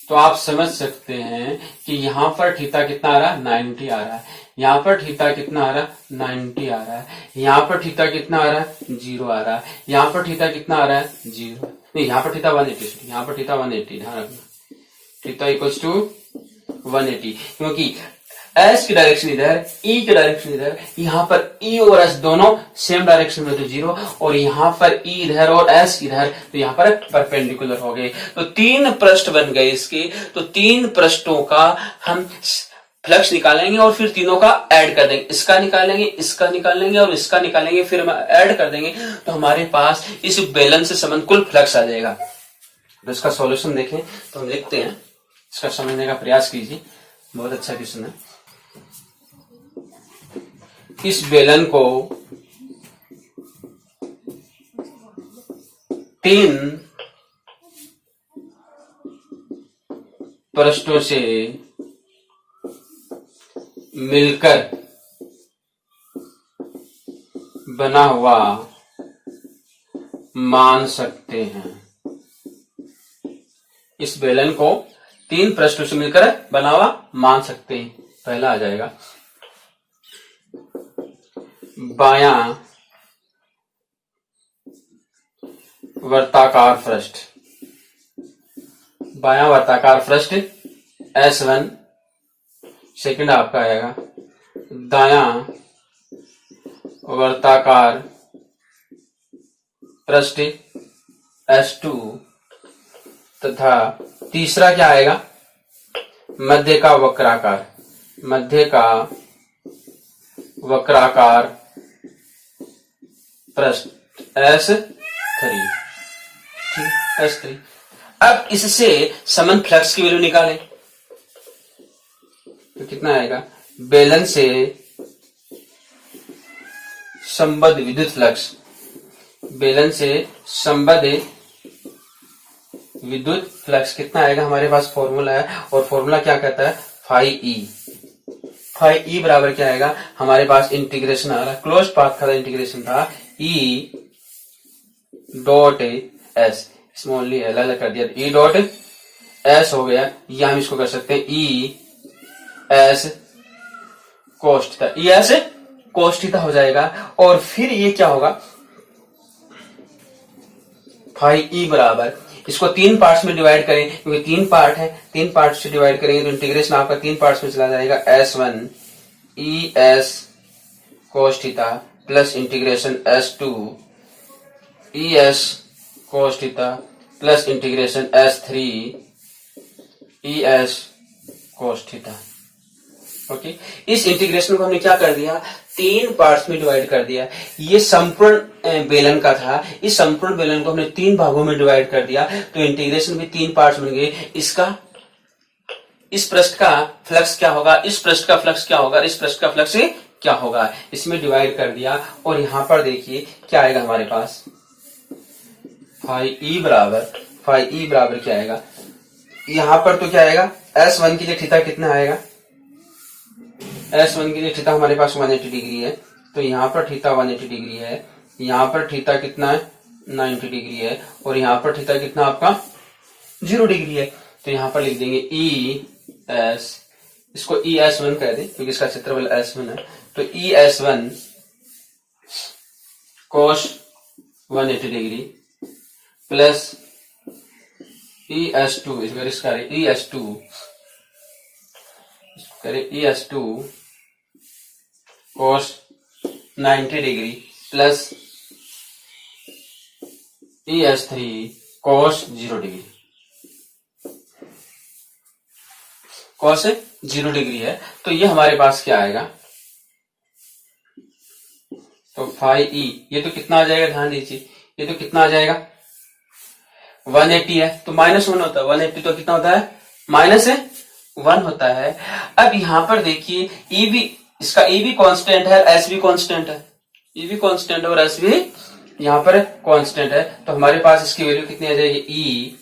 तो आप समझ सकते हैं कि यहां पर थीटा कितना आ रहा है? 90 आ रहा है। यहां पर थीटा कितना आ रहा है? 90 आ रहा है। यहां पर थीटा कितना आ रहा है? 0 आ रहा है। यहां पर थीटा कितना आ रहा है? 0 नहीं, यहां पर थीटा 180, यहां पर थीटा 180, ध्यान रखना, थीटा इक्वल्स टू 180, क्योंकि S की डायरेक्शन इधर, E की डायरेक्शन इधर, यहाँ पर E और S दोनों सेम डायरेक्शन में तो 0, और यहाँ पर E इधर और S इधर, तो यहाँ पर परपेंडिकुलर हो गए। तो 3 पृष्ठ बन गए इसके। तो 3 पृष्ठों का हम फ्लक्स निकालेंगे और फिर तीनों का ऐड कर देंगे, इसका निकालेंगे, इसका निकालेंगे और इसका निकालेंगे, फिर हम ऐड कर देंगे, तो हमारे पास इस बेलन से संबंध कुल फ्लक्स आ जाएगा। तो इसका सॉल्यूशन देखें तो हम देखते हैं, इसका समझने का प्रयास कीजिए, बहुत अच्छा क्वेश्चन है। इस बेलन को 3 पृष्ठों से मिलकर बना हुआ मान सकते हैं। इस बेलन को 3 पृष्ठों से मिलकर बना हुआ मान सकते हैं। पहला आ जाएगा बायां वर्ताकार पृष्ठ, बायां वर्ताकार पृष्ठ S1। सेकंड आपका आएगा दायां वर्ताकार पृष्ठ S2 तथा तीसरा क्या आएगा मध्य का वक्राकार, मध्य का वक्राकार पृष्ठ S3। ठीक, S3। अब इससे समान फ्लक्स की वैल्यू निकालें तो कितना आएगा, बेलन से संबद्ध विद्युत फ्लक्स, बेलन से संबद्ध विद्युत फ्लक्स कितना आएगा, हमारे पास फॉर्मूला है और फॉर्मूला क्या कहता है फाई ई। फाई ई बराबर क्या आएगा, हमारे पास इंटीग्रेशन आ रहा, क्लोज पाथ का इंटीग्रेशन था E dot S, small L अलग कर दिया, ई डॉट एस हो गया, या हम इसको कर सकते हैं ई एस कोस थीटा, ई एस कोस थीटा हो जाएगा। और फिर ये क्या होगा फाई ई बराबर, इसको 3 पार्ट्स में डिवाइड करें क्योंकि 3 पार्ट है, 3 पार्ट से डिवाइड करेंगे तो इंटीग्रेशन आपका 3 पार्ट्स में चला जाएगा, S1 ई S cos theta plus integration S2 ई S cos theta plus integration S3 ई एस कोस थीटा। ओके, इस इंटीग्रेशन को हमने क्या कर दिया, 3 पार्ट्स में डिवाइड कर दिया। ये संपूर्ण बेलन का था, इस संपूर्ण बेलन को हमने 3 भागों में डिवाइड कर दिया तो इंटीग्रेशन भी 3 पार्ट्स बन गए। इसका इस पृष्ठ का फ्लक्स क्या होगा, इस पृष्ठ का फ्लक्स क्या होगा, इस पृष्ठ का फ्लक्स क्या होगा, इसमें डिवाइड कर दिया। और यहां पर देखिए क्या आएगा हमारे पास, फाई ई बराबर क्या आएगा, यहां पर तो क्या आएगा S1 के लिए थीटा कितना आएगा, S1 के लिए थीटा हमारे पास 180 डिग्री है, तो यहाँ पर थीटा 180 डिग्री है, यहाँ पर थीटा कितना है 90 डिग्री है, और यहाँ पर थीटा कितना आपका 0 डिग्री है। तो यहाँ पर लिख देंगे ई एस, इसको ई S1 कह दें क्योंकि इसका क्षेत्रफल S1 है, तो ई S1 कोस 180 डिग्री प्लस ई S2, इसका ई S2 कोस 90 डिग्री प्लस ई S3 कोस 0 डिग्री, कोस 0 डिग्री है। तो ये हमारे पास क्या आएगा, तो फाई ई, ये तो कितना आ जाएगा, ध्यान दीजिए, ये तो कितना आ जाएगा 180 है, तो -1 होता है, 180 तो कितना होता है -1 होता है। अब यहां पर देखिए ई भी, इसका ई भी कांस्टेंट है, एस भी कांस्टेंट है, ई भी कांस्टेंट है और एस भी यहां पर कांस्टेंट है, तो हमारे पास इसकी वैल्यू कितनी आ जाएगी, ई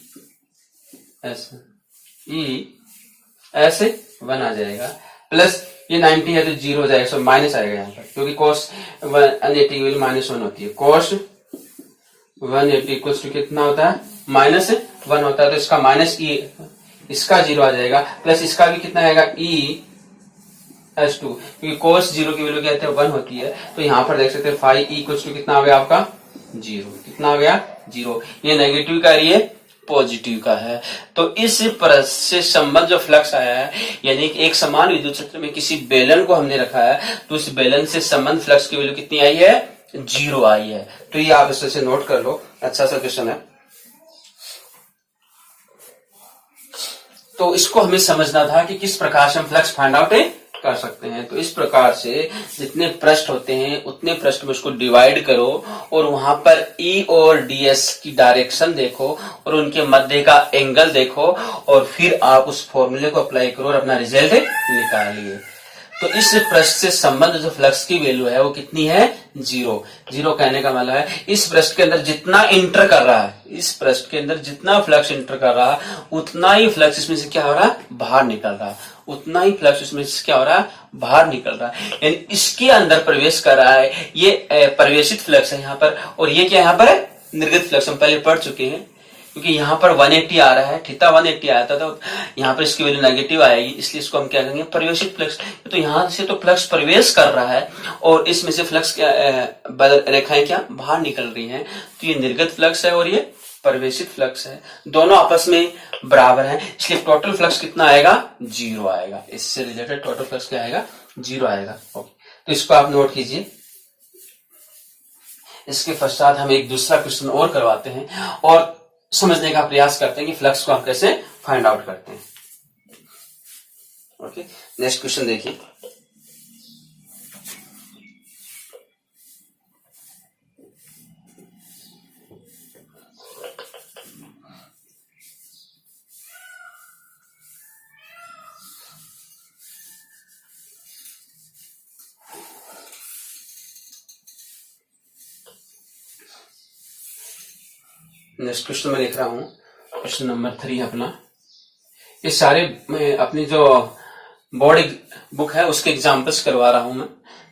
एस 1 आ जाएगा, प्लस ये 90 है तो 0 हो जाएगा, सो माइनस आएगा यहाँ पर क्योंकि cos 180 की वैल्यू -1 होती है, cos 180 इक्वल्स टू कितना होता है -1 होता है, तो इसका माइनस ई, इसका 0 आ जाएगा, प्लस इसका भी कितना आएगा ई S2, क्योंकि cos 0 की वैल्यू कहते हैं 1 होती है, तो यहाँ पर देख सकते हैं फाई ई इक्वल्स टू कितना आ गया आपका 0, कितना आ गया 0, ये नेगेटिव का ये पॉजिटिव का है। तो इस पृष्ठ से संबंध जो फ्लक्स आया है, यानी कि एक समान विद्युत क्षेत्र में किसी बेलन को हमने रखा है, तो उस बेलन से संबंध फ्लक्स की वैल्यू कितनी आई है 0 आई है। तो ये आप इससे नोट कर लो, अच्छा सा क्वेश्चन है। तो इसको हमें समझना था कि किस प्रकार से हम फ्लक्स फाइंड आउट कर सकते हैं। तो इस प्रकार से जितने पृष्ठ होते हैं उतने पृष्ठ में उसको डिवाइड करो और वहां पर ई और डीएस की डायरेक्शन देखो और उनके मध्य का एंगल देखो और फिर आप उस फॉर्मूले को अप्लाई करो और अपना रिजल्ट निकालिए। तो इस पृष्ठ से संबंध जो फ्लक्स की वैल्यू है वो कितनी है, 0। 0 कहने का मतलब है इस पृष्ठ के अंदर जितना इंटर कर रहा है, इस पृष्ठ के अंदर जितना फ्लक्स इंटर कर रहा है उतना ही फ्लक्स इसमें से क्या हो रहा है, बाहर निकल रहा है, उतना ही फ्लक्स इसमें से क्या हो रहा है, बाहर निकल रहा है। यानी इसके अंदर प्रवेश कर रहा है, ये प्रवेशित फ्लक्स है यहाँ पर, और ये क्या यहाँ पर निर्गत फ्लक्स, हम पहले पढ़ चुके हैं। क्योंकि यहाँ पर 180 आ रहा है, थीटा 180 आया था, तो यहाँ पर इसकी वैल्यू नेगेटिव आएगी, इसलिए इसको हम क्या कहेंगे, प्रवेशित फ्लक्स। तो यहाँ से तो फ्लक्स प्रवेश कर रहा है और इसमें से फ्लक्स क्या रेखाएं क्या बाहर निकल रही हैं, तो ये निर्गत फ्लक्स है और ये प्रवेशित फ्लक्स है, दोनों आपस में बराबर हैं, इसलिए टोटल फ्लक्स कितना आएगा, 0 आएगा। इससे रिलेटेड टोटल फ्लक्स क्या आएगा, 0 आएगा। ओके, तो इसको आप नोट कीजिए। इसके पश्चात हम एक दूसरा क्वेश्चन और करवाते हैं और समझने का प्रयास करते हैं कि फ्लक्स को हम कैसे फाइंड आउट करते हैं। ओके, नेक्स्ट क्वेश्चन देखिए। नेक्स्ट क्वेश्चन में लिख रहा हूं, क्वेश्चन नंबर 3 अपना। ये सारे मैं अपनी जो बोर्ड बुक है उसके एग्जाम्पल्स करवा रहा हूं मैं,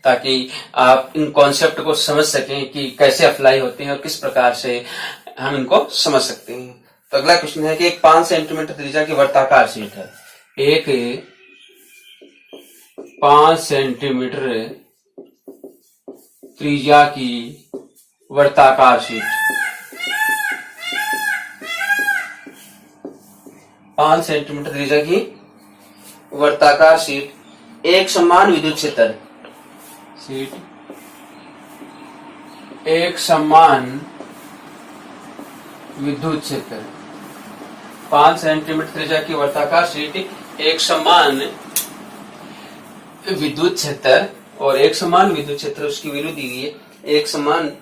ताकि आप इन कॉन्सेप्ट को समझ सकें कि कैसे अप्लाई होते हैं और किस प्रकार से हम इनको समझ सकते हैं। तो अगला क्वेश्चन है कि एक 5 सेंटीमीटर त्रिज्या की वर्ताकार शीट है, एक 5 सेंटीमीटर त्रिज्या की वर्ताकार शीट, 5 सेंटीमीटर त्रिज्या की वर्ताकार शीट, एक समान विद्युत क्षेत्र, शीट एक समान विद्युत क्षेत्र, 5 सेंटीमीटर त्रिज्या की वर्ताकार शीट, एक समान विद्युत क्षेत्र, और एक समान विद्युत क्षेत्र उसकी वैल्यू दी गई है, एक समान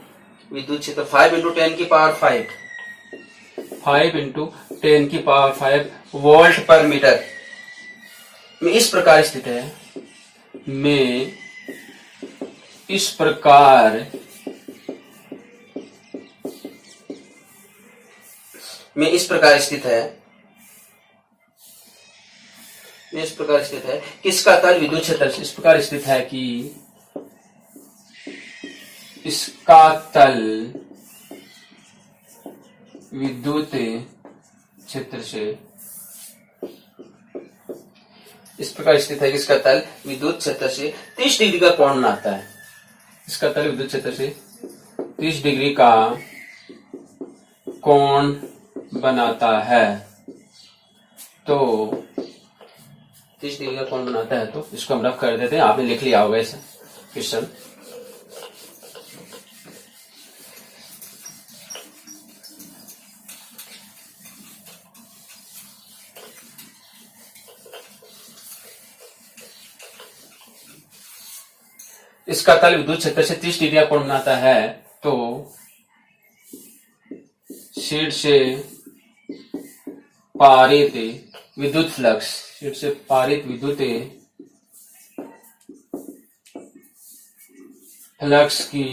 विद्युत क्षेत्र 5 × 10⁵, 5 × 10⁵ वोल्ट पर मीटर में इस प्रकार स्थित है, में इस प्रकार स्थित है, इस प्रकार स्थित है, किसका तल विद्युत क्षेत्र से इस प्रकार स्थित है कि इसका तल विद्युत क्षेत्र से, इस प्रकार स्थित है कि इसका तल विद्युत क्षेत्र से 30 डिग्री का कोण बनाता है, इसका तल विद्युत क्षेत्र से 30 डिग्री का कोण बनाता है। तो 30 डिग्री का कोण बनाता है, तो इसको हम रफ कर देते हैं, आपने लिख लिया होगा इस क्वेश्चन। इसका तल विद्युत क्षेत्र से 30 डिग्री का कोण बनाता है, तो शीट से पारित विद्युत फ्लक्स, शीट से पारित विद्युत फ्लक्स की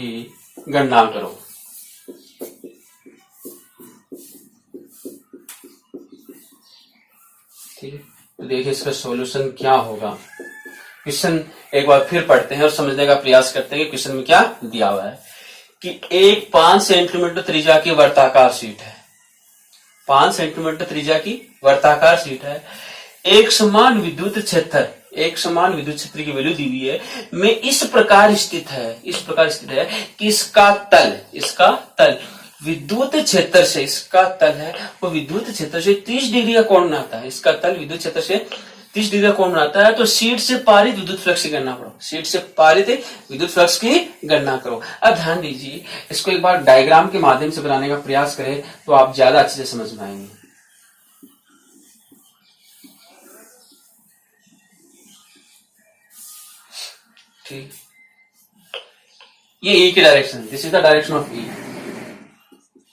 गणना करो। ठीक है, तो देखिए इसका सॉल्यूशन क्या होगा। क्वेश्चन एक बार फिर पढ़ते हैं और समझने का प्रयास करते हैं कि क्वेश्चन में क्या दिया हुआ है कि एक 5 सेंटीमीटर त्रिज्या की वर्ताकार शीट है, 5 सेंटीमीटर त्रिज्या की वर्ताकार शीट है, एक समान विद्युत क्षेत्र, एक समान विद्युत क्षेत्र की वैल्यू दी हुई है, में इस प्रकार स्थित है, इस प्रकार स्थित है कि इसका तल विद्युत क्षेत्र से, इसका तल है वो विद्युत क्षेत्र से 30 डिग्री का कोण बनाता है, इसका तल विद्युत क्षेत्र से 30 डिग्री का कोण बनाता है। तो शीट से पारित विद्युत फ्लक्स की गणना करो, शीट से पारित विद्युत फ्लक्स की गणना करो। अब ध्यान दीजिए, इसको एक बार डायग्राम के माध्यम से बनाने का प्रयास करें तो आप ज्यादा अच्छे से समझ में आएंगे। ठीक, ये E की direction, this is the direction of E,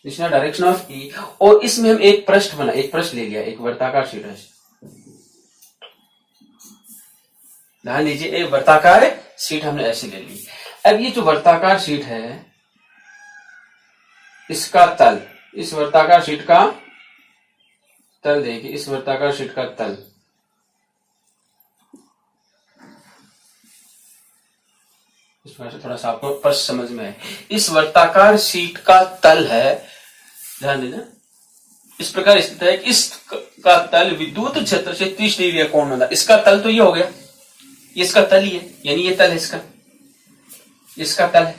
this is the direction of E, और इसमें हम एक पृष्ठ ले लिया, एक वर्ताकार शीट है, ध्यान दीजिए, एक वर्ताकार शीट हमने ऐसी ले ली। अब ये जो वर्ताकार शीट है, इसका तल, इस वर्ताकार शीट का तल देखिए, इस वर्ताकार शीट का तल इस वजह से थोड़ा सा आपको प्रश्न समझ में आए। इस वर्ताकार शीट का तल है, ध्यान देना, इस प्रकार स्थित है कि इसका तल विद्युत क्षेत्र से 30 डिग्री का कोण बना। इसका तल तो ये हो गया, ये इसका तल ही है, यानी ये तल है इसका तल है,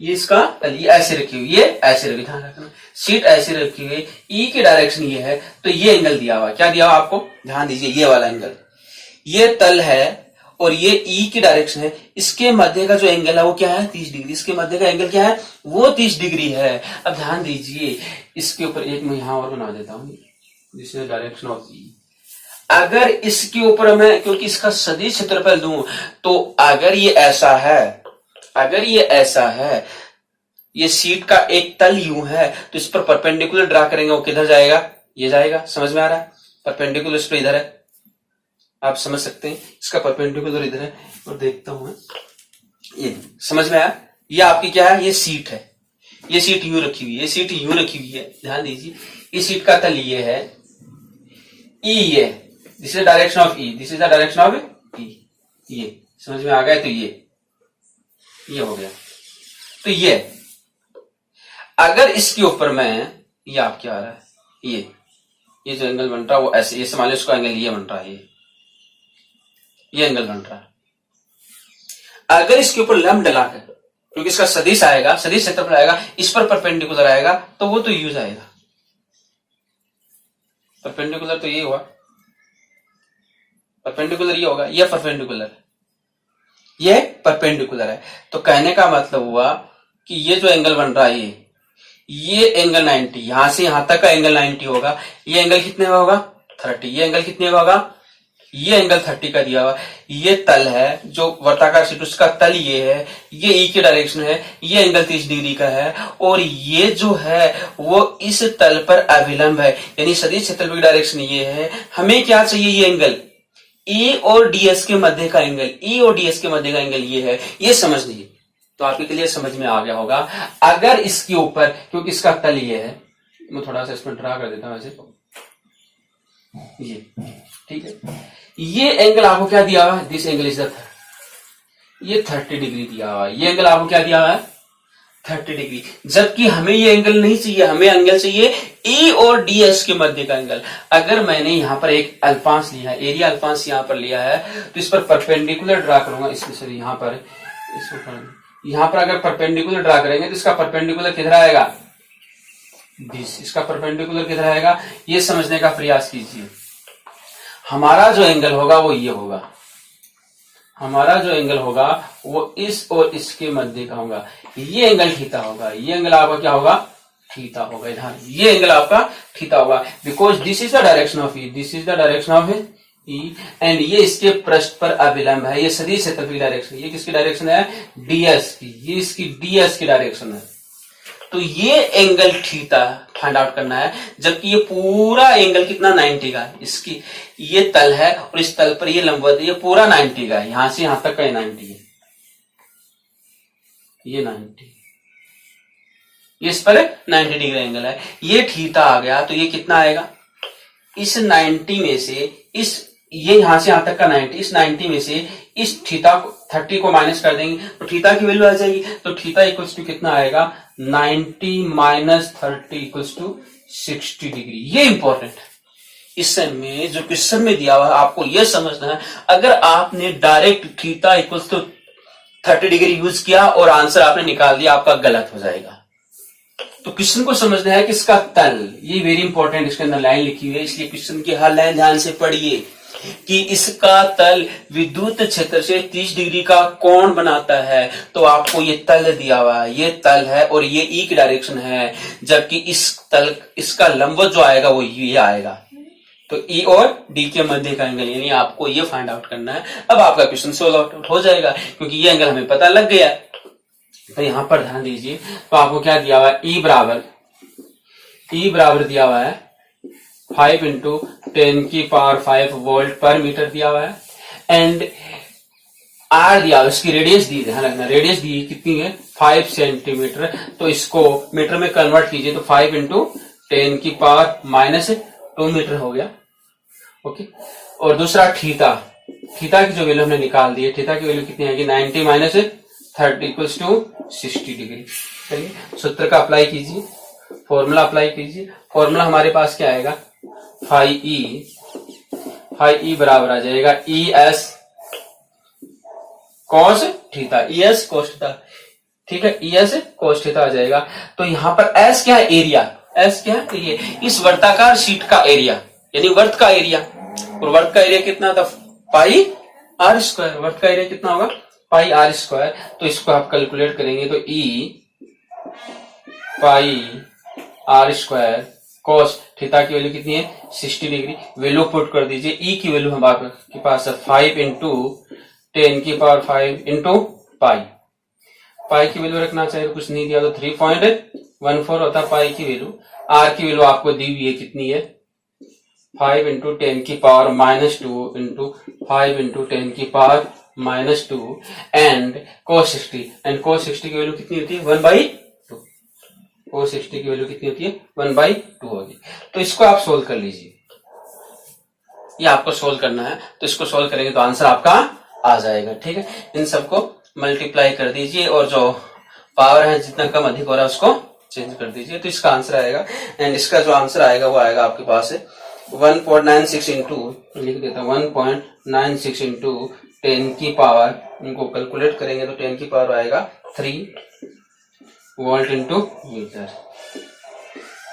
ये इसका तल, ये ऐसे रखी हुई, ये ऐसे रखी, ध्यान रखना, शीट ऐसे रखी हुई, ई की डायरेक्शन ये है, तो ये एंगल दिया हुआ, क्या दिया हुआ आपको, ध्यान दीजिए, ये वाला एंगल, ये तल है और ये ई की डायरेक्शन है, इसके मध्य का जो एंगल है वो क्या है, 30 डिग्री। इसके मध्य का एंगल क्या है, वो 30 डिग्री है। अब ध्यान दीजिए, इसके ऊपर एक मैं यहां और बना देता हूं, दिस इज डायरेक्शन ऑफ ई। अगर इसके ऊपर मैं, क्योंकि इसका सदिश क्षेत्रफल दूं, तो अगर ये ऐसा है, अगर ये ऐसा है, ये शीट का एक तल यूं है, तो इस पर परपेंडिकुलर ड्रा करेंगे, वो किधर जाएगा, ये जाएगा, समझ में आ रहा है, परपेंडिकुलर इस पर इधर है, आप समझ सकते हैं, इसका परपेंडिकुलर इधर है, और देखता हूं, ये समझ में आया, ये आपकी क्या है, ये सीट है, ये सीट यूं रखी हुई है, ये सीट यूं रखी हुई है, ध्यान दीजिए, इस सीट का तल ये है, ई ये, this is direction of E, this is the direction of E, ये समझ में आ गया, तो ये हो गया, तो ये अगर इसके ऊपर मैं, ये आप क्या आ रहा है, ये जो एंगल बन रहा है वो ऐसे, ये मान लो इसका एंगल ये बन रहा है, ये एंगल बन रहा है। अगर इसके ऊपर लंब डलाकर, क्योंकि इसका सदिश आएगा, सदिश क्षेत्रफल आएगा, इस पर परपेंडिकुलर आएगा, तो वो तो यूज आएगा, परपेंडिकुलर तो ये हुआ, परपेंडिकुलर ये होगा, ये परपेंडिकुलर, ये परपेंडिकुलर है। तो कहने का मतलब हुआ कि ये जो एंगल बन रहा है, ये एंगल 90, यहां से यहां तक का एंगल 90 होगा, ये एंगल कितने का होगा, 30, ये एंगल कितने का होगा, ये एंगल 30 का दिया हुआ, ये तल है जो वर्ताकार शीट, उसका तल ये है, ये ई की डायरेक्शन है, ये एंगल 30 डिग्री का है, और ये जो है वो इस तल पर अभिलंब है, यानी सदिश क्षेत्रफल की डायरेक्शन ये है। हमें क्या चाहिए, ये एंगल ई और डीएस के मध्य का एंगल, ई और डीएस के मध्य का एंगल ये है, ये समझ लीजिए, तो आपके क्लियर समझ में आ गया होगा। अगर इसके ऊपर, क्योंकि इसका तल ये है, मैं थोड़ा सा इसमें ड्रा कर देता हूं वैसे, ये ठीक है, ये एंगल आपको क्या दिया हुआ है, दिस एंगल इज द, ये 30 डिग्री दिया हुआ है, ये एंगल आपको क्या दिया हुआ है, 30 डिग्री, जबकि हमें ये एंगल नहीं चाहिए, हमें एंगल चाहिए ई और डीएस के मध्य का एंगल। अगर मैंने यहां पर एक अल्पांश लिया है, एरिया अल्पांश यहां पर लिया है, तो इस पर परपेंडिकुलर ड्रा करूंगा, इसमें यहां पर, यहां पर अगर परपेंडिकुलर ड्रा करेंगे तो इसका परपेंडिकुलर किधर आएगा, दिस, इसका परपेंडिकुलर किधर आएगा, ये समझने का प्रयास कीजिए। हमारा जो एंगल होगा वो ये होगा, हमारा जो एंगल होगा वो इस और इसके मध्य का होगा, ये एंगल थीटा होगा, ये एंगल आपका क्या होगा, थीटा होगा, इधर ये एंगल आपका थीटा होगा, because this is the direction of E, this is the direction of E, and ये इसके पृष्ठ पर अभिलंब है, ये सदिश क्षेत्रफल की डायरेक्शन, ये किसकी डायरेक्शन है, डीएस की, ये इसकी डीएस की डायरेक्शन है। तो ये एंगल थीटा फाइंड आउट करना है, जबकि ये पूरा एंगल कितना, 90 का है, इसकी ये तल है और इस तल पर ये लंबवत है, ये पूरा 90 का है, यहां से यहां तक का 90 है, ये 90, ये इस पर 90 डिग्री एंगल है, ये थीटा आ गया, तो ये कितना आएगा, इस 90 में से, इस ये यहां से यहां तक का 90, इस 90 में से इस थीटा को 30 को माइनस कर देंगे तो थीटा की वैल्यू आ जाएगी, तो थीटा इक्वल्स टू कितना आएगा, 90 माइनस 30 इक्वल्स टू 60 डिग्री। ये इंपॉर्टेंट है, इस में जो क्वेश्चन में दिया हुआ है आपको यह समझना है। अगर आपने direct theta equals to 30 degree use किया और आंसर आपने निकाल दिया, आपका गलत हो जाएगा। तो क्वेश्चन को समझना है कि इसका तल, ये वेरी इंपॉर्टेंट, इसके अंदर लाइन लिखी हुई है, इसलिए क्वेश्चन की हर लाइन ध्यान से पढ़िए कि इसका तल विद्युत क्षेत्र से 30 डिग्री का कोण बनाता है, तो आपको ये तल दिया हुआ है, ये तल है और ये ई की डायरेक्शन है, जबकि इस तल, इसका लंबवत जो आएगा वो ये आएगा, तो ई और डी के मध्य का एंगल, यानी आपको ये फाइंड आउट करना है। अब आपका क्वेश्चन सोल्व आउट हो जाएगा, क्योंकि ये एंगल हमें पता लग गया। तो यहां पर ध्यान दीजिए, तो आपको क्या दिया हुआ है, ई बराबर दिया हुआ है 5 × 10⁵ वोल्ट पर मीटर दिया हुआ है, एंड आर दिया, उसकी रेडियस दी, ध्यान रखना रेडियस दी कितनी है 5 सेंटीमीटर, तो इसको मीटर में कन्वर्ट कीजिए तो 5 इंटू 10⁻⁻² मीटर हो गया। ओके, और दूसरा थीटा, थीटा की जो वैल्यू हमने निकाल दी है, थीटा की वैल्यू कितनी आएगी 90 - 30 = 60 डिग्री। चलिए सूत्र का अप्लाई कीजिए, फॉर्मूला अप्लाई कीजिए। फॉर्मूला हमारे पास क्या आएगा, फाई ई बराबर आ जाएगा ES cos theta, ES cos theta, ठीक है, ES cos थीटा आ जाएगा। तो यहां पर S क्या है, एरिया, S क्या है, ये इस वर्ताकार शीट का एरिया, यानी वर्त का एरिया, और वर्त का एरिया कितना था πr², वर्त का एरिया कितना होगा πr²। तो इसको आप कैलकुलेट करेंगे तो E πr² cos थीटा की वैल्यू कितनी है 60 डिग्री, वैल्यू पुट कर दीजिए। E की वैल्यू हम आपके पास है 5 इंटू 10⁵ इंटू पाई, पाई की वैल्यू रखना चाहिए, कुछ नहीं दिया तो 3.14 होता है पाई की वैल्यू। आर की वैल्यू आपको दी हुई है कितनी है 5 into 10⁻⁻² into 5 into 10⁻⁻² and cos 60, and cos 60 की वैल्यू कितनी होती है 1/2, cos 60 की वैल्यू कितनी होती है 1/2 होगी। तो इसको आप सोल्व कर लीजिए, ये आपको सोल्व करना है, तो इसको सोल्व करेंगे तो आंसर आपका आ जाएगा। ठीक है, इन सबको मल्टीप्लाई कर दीजिए और जो पावर है जितना कम अधिक हो रहा है उसको चेंज कर दीजिए, तो इसका आंसर आएगा। एंड इसका जो आंसर आएगा वो आएगा आपके पास है 1.96 इंटू, लिख देता हूं 1.96 इंटू 10 की पावर, इनको कैलकुलेट करेंगे तो 10 की पावर आएगा 3 वोल्ट इंटू मीटर,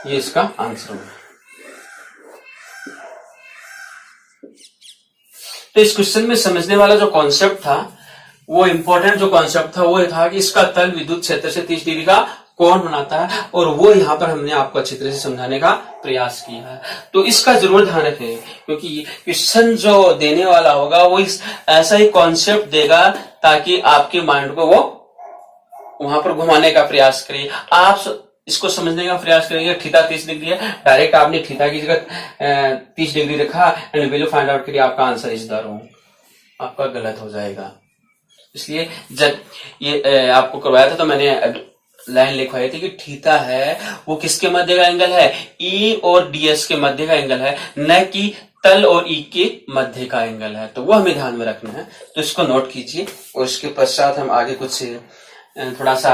ये इसका आंसर होगा। तो इस क्वेश्चन में समझने वाला जो कॉन्सेप्ट था, वो इंपॉर्टेंट जो कॉन्सेप्ट था वो था कि इसका तल विद्युत क्षेत्र से 30 डिग्री का कोण बनाता है, और वो यहाँ पर हमने आपको अच्छी तरह से समझाने का प्रयास किया है। तो इसका जरूर ध्यान रखें, क्योंकि क्वेश्चन जो देने वाला होगा वो इस ऐसा ही कॉन्सेप्ट देगा ताकि आपके माइंड को वो वहां पर घुमाने का प्रयास करिए। आप इसको समझने का प्रयास करेंगे, थीटा 30 डिग्री है, डायरेक्ट आपने थीटा की जगह 30 डिग्री रखा एंड वैल्यू फाइंड आउट करिए, आपका आंसर इस दर हो, आपका गलत हो जाएगा। इसलिए जब ये आपको करवाया था तो मैंने लाइन लिखवाई थी कि थीटा है वो किसके मध्य का एंगल है, E और DS के मध्य का एंगल है, न कि तल और E के मध्य का एंगल है। तो वो हमें ध्यान में रखना है, तो इसको नोट कीजिए और इसके पश्चात हम आगे कुछ थोड़ा सा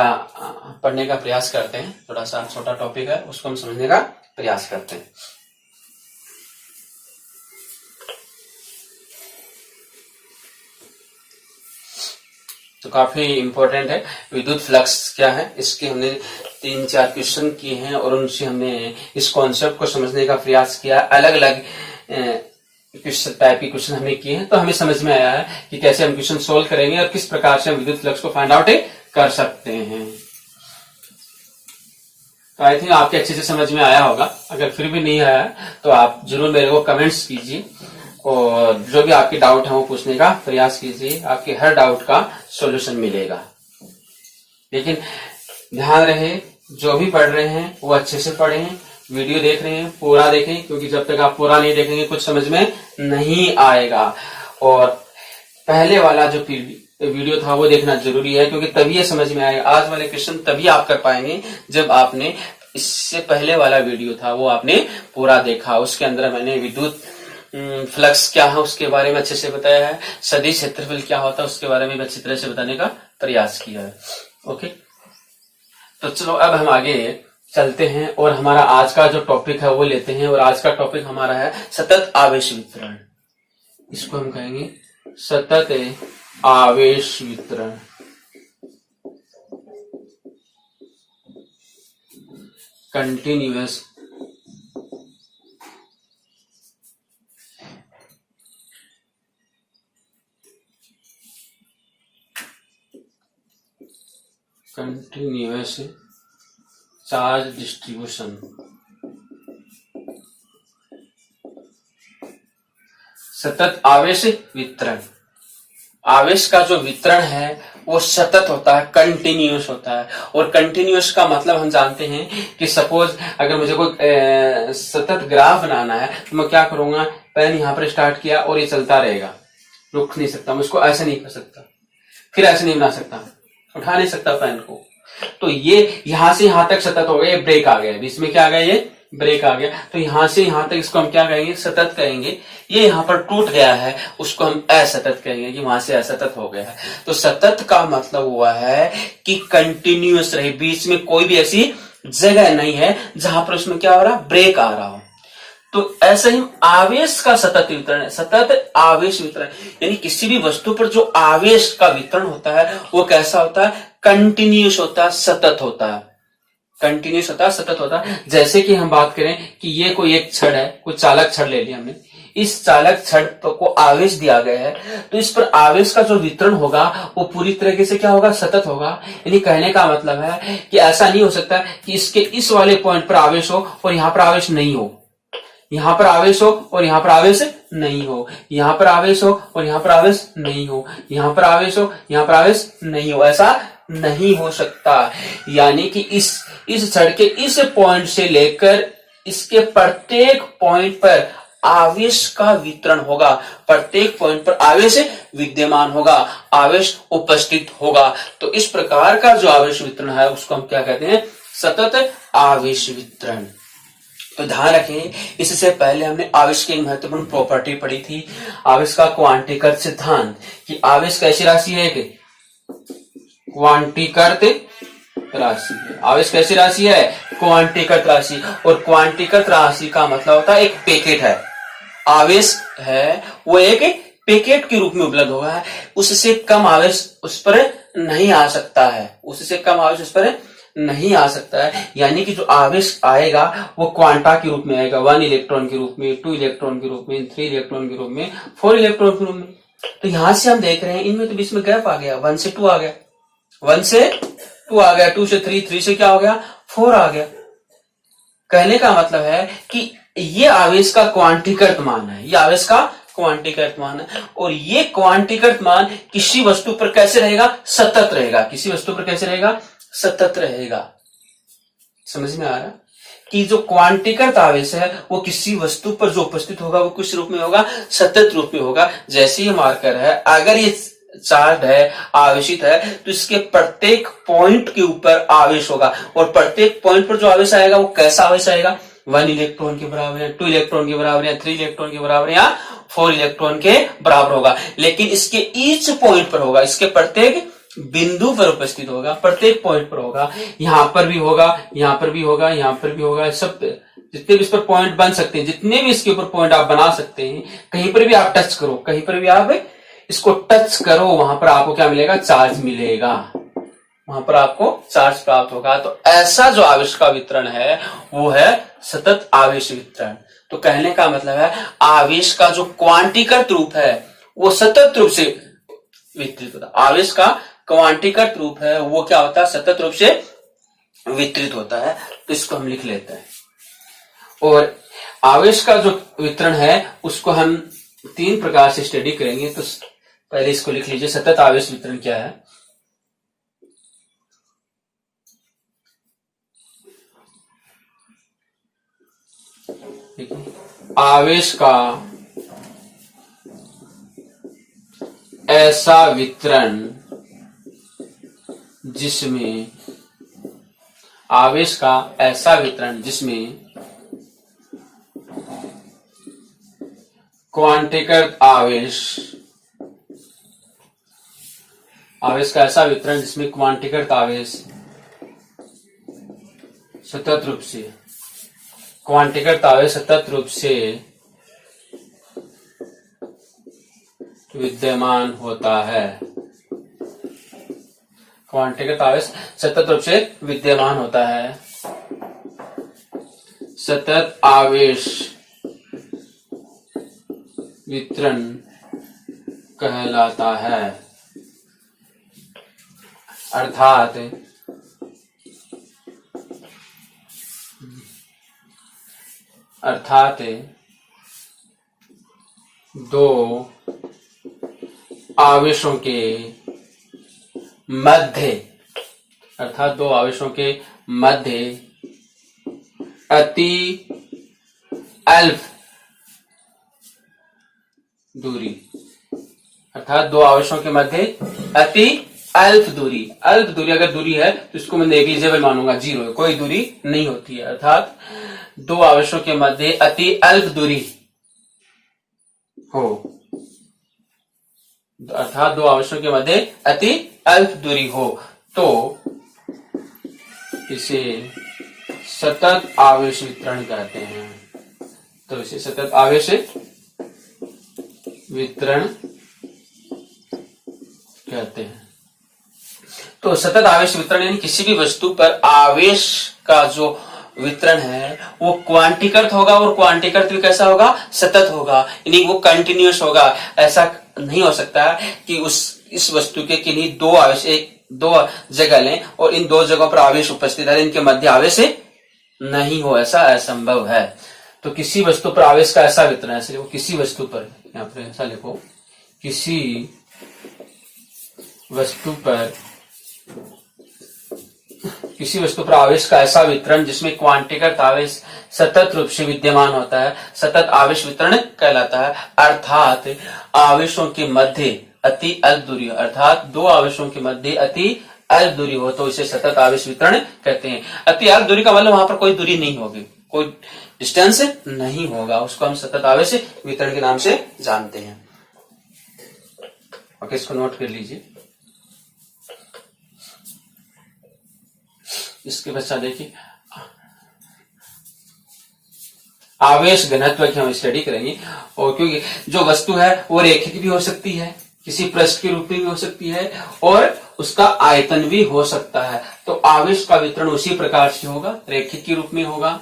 पढ़ने का प्रयास करते हैं। थोड़ा सा छोटा टॉपिक है, उसको हम समझने का प्रयास करते हैं। तो काफी इंपॉर्टेंट है, विद्युत फ्लक्स क्या है, इसके हमने 3-4 क्वेश्चन किए हैं और उनसे हमने इस कॉन्सेप्ट को समझने का प्रयास किया। अलग अलग क्वेश्चन टाइप के क्वेश्चन हमने किए हैं, तो हमें समझ में आया है कि कैसे हम क्वेश्चन सोल्व करेंगे और किस प्रकार से हम विद्युत फ्लक्स को फाइंड आउट कर सकते हैं। तो आई थिंक आपके अच्छे से समझ में आया होगा। अगर फिर भी नहीं आया तो आप जरूर मेरे को कमेंट्स कीजिए और जो भी आपके डाउट है वो पूछने का प्रयास कीजिए, आपके हर डाउट का सॉल्यूशन मिलेगा। लेकिन ध्यान रहे, जो भी पढ़ रहे हैं वो अच्छे से पढ़ें, वीडियो देख रहे हैं पूरा देखें, क्योंकि जब तक आप पूरा नहीं देखेंगे कुछ समझ में नहीं आएगा। और पहले वाला जो वीडियो था वो देखना जरूरी है, क्योंकि तभी ये समझ में आएगा। आज वाले क्वेश्चन तभी आप कर पाएंगे जब आपने इससे पहले वाला वीडियो था वो आपने पूरा देखा। उसके अंदर मैंने विद्युत फ्लक्स क्या है उसके बारे में अच्छे से बताया है, सदिश क्षेत्रफल क्या होता है उसके बारे में भी अच्छी तरह से बताने का प्रयास किया है। ओके, तो चलो अब हम आगे चलते हैं और हमारा आज का जो टॉपिक है वो लेते हैं। और आज का टॉपिक हमारा है सतत आवेश वितरण। इसको हम कहेंगे सतत आवेश वितरण। Continuous charge distribution. सतत आवेश वितरण, आवेश का जो वितरण है वो सतत होता है, कंटिन्यूअस होता है। और कंटिन्यूअस का मतलब हम जानते हैं कि सपोज अगर मुझे कोई सतत ग्राफ बनाना है तो मैं क्या करूंगा, पेन यहां पर स्टार्ट किया और ये चलता रहेगा, रुक नहीं सकता, मैं इसको ऐसे नहीं कर सकता, फिर ऐसे नहीं बना सकता, उठा नहीं सकता पेन को। तो ये यहां से यहां तक सतत हो गया, ये ब्रेक आ गया, बीच में क्या आ गया, ये ब्रेक आ गया। तो यहां से यहां तक इसको हम क्या कहेंगे, सतत कहेंगे। ये यहां पर टूट गया है, उसको हम असतत कहेंगे, कि वहां से असतत हो गया है। तो सतत का मतलब हुआ है कि कंटिन्यूअस रहे, बीच में कोई भी ऐसी जगह नहीं है जहां पर उसमें क्या हो रहा, ब्रेक आ रहा हो। तो ऐसे ही आवेश का सतत वितरण है, सतत आवेश वितरण, यानी किसी भी वस्तु पर जो आवेश का वितरण होता है वो कैसा होता है, कंटिन्यूस होता है, सतत होता है, कंटिन्यूस होता है, सतत होता है। जैसे कि हम बात करें कि ये कोई एक छड़ है, कोई चालक छड़ ले लिया हमने, इस चालक छड़ को आवेश दिया गया है, तो इस पर आवेश का जो वितरण होगा वो पूरी तरीके से क्या होगा, सतत होगा। यानी कहने का मतलब है कि ऐसा नहीं हो सकता कि इसके इस वाले पॉइंट पर आवेश हो और यहां पर आवेश नहीं हो, यहां पर आवेश हो और यहां पर आवेश नहीं हो, यहां पर आवेश हो और यहां पर आवेश नहीं हो, यहां पर आवेश हो, यहां पर आवेश नहीं हो, ऐसा नहीं हो सकता। यानी कि इस छड़ के इस पॉइंट से लेकर इसके प्रत्येक पॉइंट पर आवेश का वितरण होगा, प्रत्येक पॉइंट पर आवेश विद्यमान होगा, आवेश उपस्थित होगा। तो इस प्रकार का जो आवेश वितरण है उसको हम क्या कहते हैं, सतत आवेश वितरण। तो ध्यान रखें, इससे पहले हमने आवेश की एक महत्वपूर्ण प्रॉपर्टी पढ़ी थी, आवेश का क्वांटीकृत सिद्धांत, कि आवेश कैसी राशि है, कि क्वांटीकृत राशि है। आवेश कैसी राशि है, क्वांटीकृत राशि। और क्वांटीकृत राशि का मतलब होता है एक पैकेट है, आवेश है वो एक पैकेट के रूप में उपलब्ध होगा, उससे कम आवेश उस पर नहीं आ सकता है, उससे कम आवेश उस पर नहीं आ सकता है। यानी कि जो आवेश आएगा वो क्वांटा के रूप में आएगा, 1 इलेक्ट्रॉन के रूप में, 2 इलेक्ट्रॉन के रूप में, 3 इलेक्ट्रॉन के रूप में, 4 इलेक्ट्रॉन के रूप में। तो यहां से हम देख रहे हैं इनमें तो बीच में गैप आ गया, 1 से 2 आ गया, 1 से 2 आ गया, 2 से 3, 3 से क्या हो गया, 4 आ गया। कहने का मतलब है कि ये आवेश का क्वांटीकृत मान है, ये आवेश का क्वांटीकृत मान है। और ये क्वांटीकृत मान किसी वस्तु पर कैसे रहेगा, सतत रहेगा, किसी वस्तु पर कैसे रहेगा, सतत रहेगा। समझ में आ रहा कि जो क्वांटीकृत आवेश है वो किसी वस्तु पर जो उपस्थित होगा वो किस रूप में होगा, सतत रूप में होगा। जैसे ये मार्कर है, अगर ये चार्ज है, आवेशित है, तो इसके प्रत्येक पॉइंट के ऊपर आवेश होगा, और प्रत्येक पॉइंट पर जो आवेश आएगा वो कैसा आवेश आएगा, 1 इलेक्ट्रॉन के बराबर, या 2 इलेक्ट्रॉन के बराबर, या 3 इलेक्ट्रॉन के बराबर, या 4 इलेक्ट्रॉन के बराबर होगा। लेकिन इसके ईच पॉइंट पर होगा, इसके प्रत्येक बिंदु पर उपस्थित होगा, प्रत्येक पॉइंट पर होगा, यहां पर भी होगा, यहां पर भी होगा, यहां पर भी होगा, सब जितने भी इस पर पॉइंट बन सकते हैं, जितने भी इसके ऊपर पॉइंट आप बना सकते हैं, कहीं पर भी आप टच करो, कहीं पर भी आप इसको टच करो, वहां पर आपको क्या मिलेगा, चार्ज मिलेगा, वहां पर आपको चार्ज प्राप्त होगा। तो ऐसा जो आवेश का वितरण है वो है सतत आवेश वितरण। तो कहने का मतलब है आवेश का जो क्वांटीकृत रूप है वो सतत रूप से वितरित होता है, आवेश का क्वांटीकृत रूप है वो क्या होता है, सतत रूप से वितरित होता है। तो इसको हम लिख लेते हैं। और आवेश का जो वितरण है उसको हम 3 प्रकार से स्टडी करेंगे। तो पहले इसको लिख लीजिए, सतत आवेश वितरण क्या है। आवेश का ऐसा वितरण जिसमें, आवेश का ऐसा वितरण जिसमें क्वांटीकृत आवेश, आवेश का ऐसा वितरण जिसमें क्वांटीकृत आवेश सतत रूप से, क्वांटीकृत आवेश सतत रूप से विद्यमान होता है, क्वांटीकृत आवेश सतत रूप से विद्यमान होता है, सतत आवेश वितरण कहलाता है। अर्थात दो आवेशों के मध्य, अर्थात दो आवेशों के मध्य अति अल्प दूरी, अर्थात दो आवेशों के मध्य अति अल्प दूरी, अल्प दूरी अगर दूरी है तो इसको मैं नेग्लिजिबल मानूंगा, जीरो, कोई दूरी नहीं होती है। अर्थात दो आवेशों के मध्य अति अल्प दूरी हो, अर्थात दो आवेशों के मध्य अति अल्प दूरी हो तो इसे सतत आवेश वितरण कहते हैं। तो इसे सतत आवेश वितरण कहते हैं। तो सतत आवेश वितरण यानी किसी भी वस्तु पर आवेश का जो वितरण है वो क्वांटीकृत होगा, और क्वांटीकृत भी कैसा होगा, सतत होगा, यानी वो कंटिन्यूअस होगा। ऐसा नहीं हो सकता कि इस वस्तु के किन्हीं दो आवेश, दो जगह लें और इन दो जगहों पर आवेश उपस्थित है, इनके मध्य आवेश नहीं हो, ऐसा असंभव है। तो किसी वस्तु पर आवेश का ऐसा वितरण, ऐसे लिखो किसी वस्तु पर, यहां पर ऐसा लिखो, किसी वस्तु पर आवेश का ऐसा वितरण जिसमें क्वांटीकृत आवेश सतत रूप से विद्यमान होता है, सतत आवेश वितरण कहलाता है। अर्थात आवेशों के मध्य अति अल्प दूरी, अर्थात दो आवेशों के मध्य अति अल्प दूरी हो तो इसे सतत आवेश वितरण कहते हैं। अति अल्प दूरी का मतलब वहां पर कोई दूरी नहीं होगी, कोई डिस्टेंस नहीं होगा, उसको हम सतत आवेश वितरण के नाम से जानते हैं। ओके, इसको नोट कर लीजिए। इसके पश्चात देखिए आवेश घनत्व की हम स्टडी करेंगे, और क्योंकि जो वस्तु है वो रेखिक भी हो सकती है, किसी पृष्ठ के रूप में भी हो सकती है, और उसका आयतन भी हो सकता है। तो आवेश का वितरण उसी प्रकार से होगा, रेखिक के रूप में होगा,